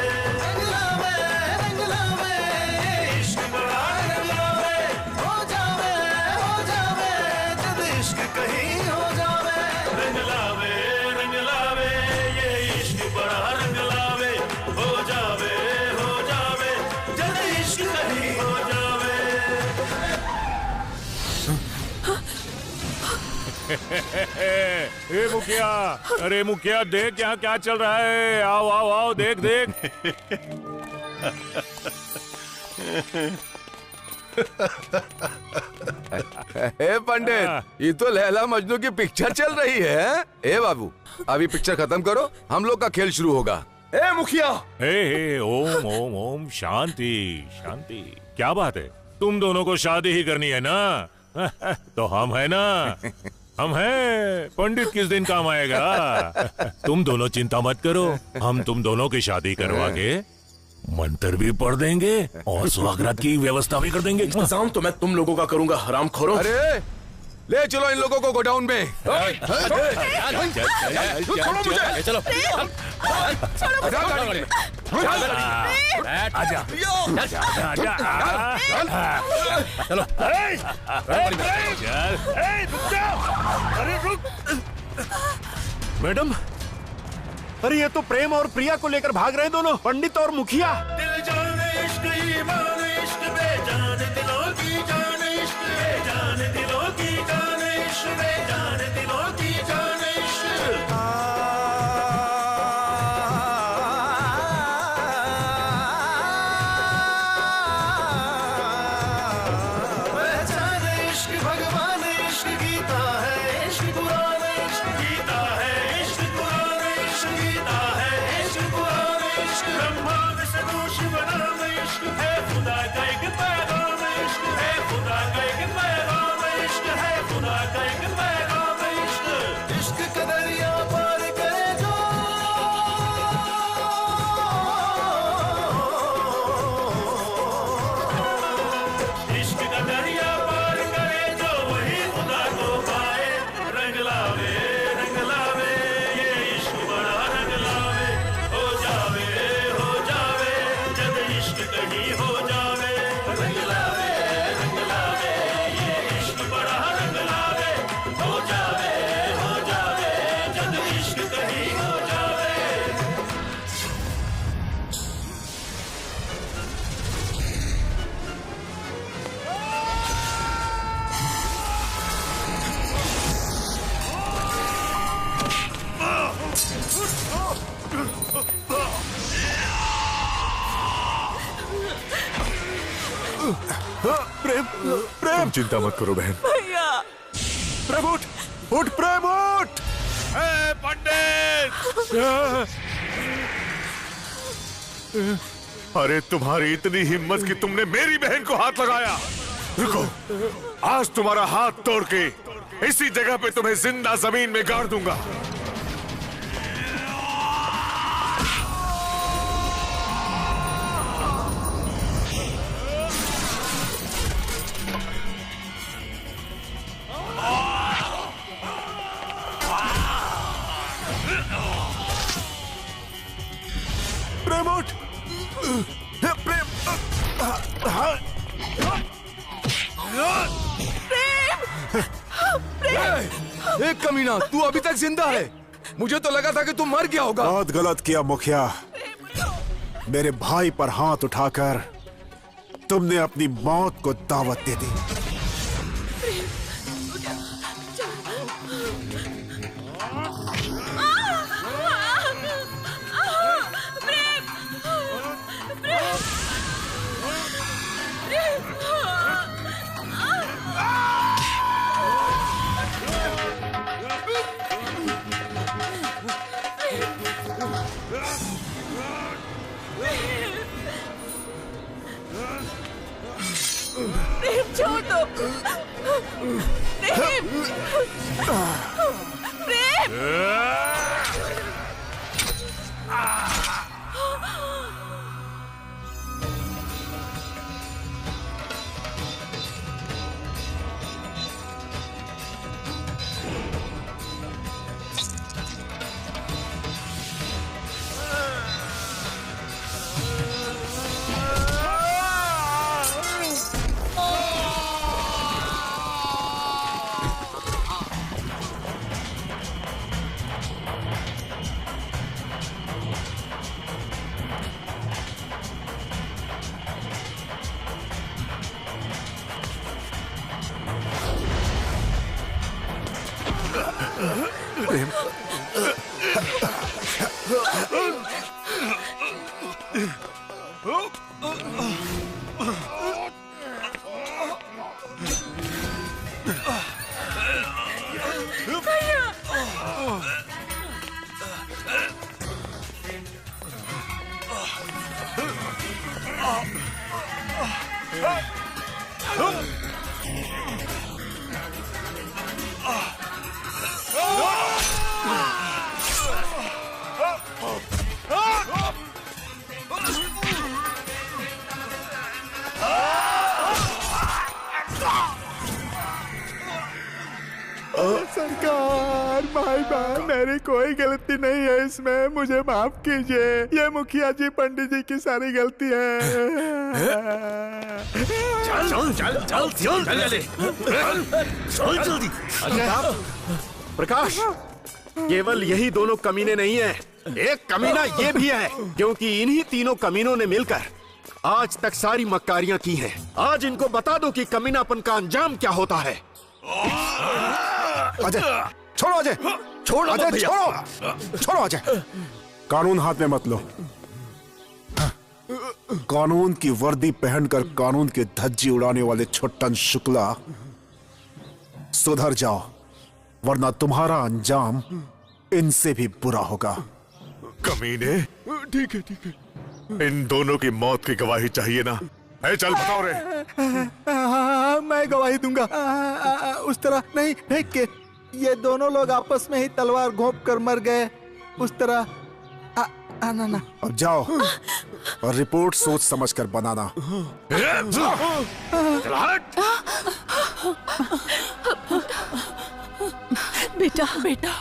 रंग लावे ये इश्क बड़ा रंग लावे। हो जावे जब इश्क कहीं हो जावे, रंग लावे ये इश्क बड़ा रंग लावे। हो जावे जब इश्क कहीं हो जावे। ए मुखिया, अरे मुखिया देख यहाँ क्या चल रहा है। आओ आओ आओ, देख देख। ए पंडित, ये तो लैला मजनू की पिक्चर चल रही है। ए बाबू, अभी पिक्चर खत्म करो, हम लोग का खेल शुरू होगा। ए मुखिया, हे ओम ओम ओम, शांति शांति। क्या बात है, तुम दोनों को शादी ही करनी है ना? तो हम है ना, हम हैं। पंडित किस दिन काम आएगा? तुम दोनों चिंता मत करो, हम तुम दोनों की शादी करवा के मंत्र भी पढ़ देंगे और सुहागरात की व्यवस्था भी कर देंगे। इंतजाम तो मैं तुम लोगों का करूंगा, हरामखोरों। अरे ले चलो इन लोगों को गोडाउन में। छोड़ो मुझे। चलो आजा चलो। अरे रुक मैडम, अरे ये तो प्रेम और प्रिया को लेकर भाग रहे दोनों, पंडित और मुखिया। दिल जान इश्क ईमान इश्क बेजान, दिलों की जान इश्क बेजान, दिलों की जान इश्क बेजान, दिलों की जान इश्क। पहचान इश्क भगवान इश्क गीता है, इश्क कुरान इश्क गीता है, इश्क कुरान इश्क गीता है, इश्क कुरान इश्क। ब्रह्मा विष्णु शिव नाम इश्क है, खुदा का एक पैगाम इश्क है, खुदा का एक पैगाम इश्क है, खुदा का एक पैगाम इश्क। इश्क का दरिया पार करे जो, इश्क का दरिया पार करे जो, वही खुदा को पाए। रंग लावे ये इश्क बड़ा रंग लावे। हो जावे जब इश्क कहीं हो जावे, रंग लावे ये इश्क बड़ा रंग लावे। हो जावे जब इश्क कहीं हो जावे। प्रेम प्रेम, चिंता मत करो बहन। भैया प्रेम उठ उठ, प्रेम उठ। पंडित, अरे तुम्हारी इतनी हिम्मत कि तुमने मेरी बहन को हाथ लगाया। रुको, आज तुम्हारा हाथ तोड़ के इसी जगह पे तुम्हें जिंदा जमीन में गाड़ दूंगा। प्रेम उठ। प्रेम एक कमीना, तू अभी तक जिंदा है। मुझे तो लगा था कि तू मर गया होगा। बहुत गलत किया मुखिया। मेरे भाई पर हाथ उठाकर तुमने अपनी मौत को दावत दे दी। प्रेम छोड़ दो। प्रेम प्रेम सरकार, भाई बहन, मेरी कोई गलती नहीं है इसमें, मुझे माफ कीजिए। ये मुखिया जी पंडित जी की सारी गलती है। चल चल चल चल जल्दी चल जल्दी। प्रकाश, केवल यही दोनों कमीने नहीं हैं, एक कमीना ये भी है, क्योंकि इन्हीं तीनों कमीनों ने मिलकर आज तक सारी मक्कारियां की हैं। आज इनको बता दो कि कमीनापन का अंजाम क्या होता है। अजय, छोड़ो अजय, छोड़ो अजय, छोड़ो अजय। कानून हाथ में मत लो। कानून की वर्दी पहनकर कानून की धज्जी उड़ाने वाले छोटन शुक्ला, सुधर जाओ, वरना तुम्हारा अंजाम इनसे भी बुरा होगा। कमीने, ठीक है ठीक है, इन दोनों की मौत की गवाही चाहिए ना। है, चल बताओ रे। मैं गवाही दूंगा। उस तरह नहीं कि ये दोनों लोग आपस में ही तलवार घोंप कर मर गए, उस तरह ना। अब जाओ और रिपोर्ट सोच समझकर बनाना। बेटा बेटा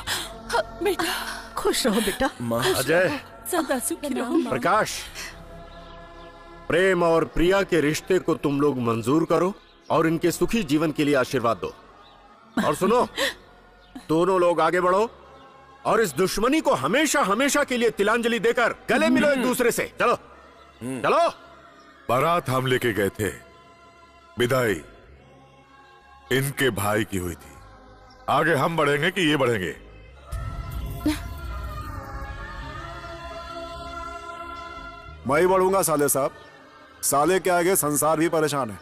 बेटा, खुश रहो बेटा। अजय, सदा सुखी रहो। प्रकाश, प्रेम और प्रिया के रिश्ते को तुम लोग मंजूर करो और इनके सुखी जीवन के लिए आशीर्वाद दो। और सुनो, दोनों लोग आगे बढ़ो और इस दुश्मनी को हमेशा हमेशा के लिए तिलांजलि देकर गले मिलो एक दूसरे से। चलो चलो। बारात हम लेके गए थे, विदाई इनके भाई की हुई थी। आगे हम बढ़ेंगे कि ये बढ़ेंगे? मैं ही बढ़ूंगा साले साहब। साले के आगे संसार भी परेशान है।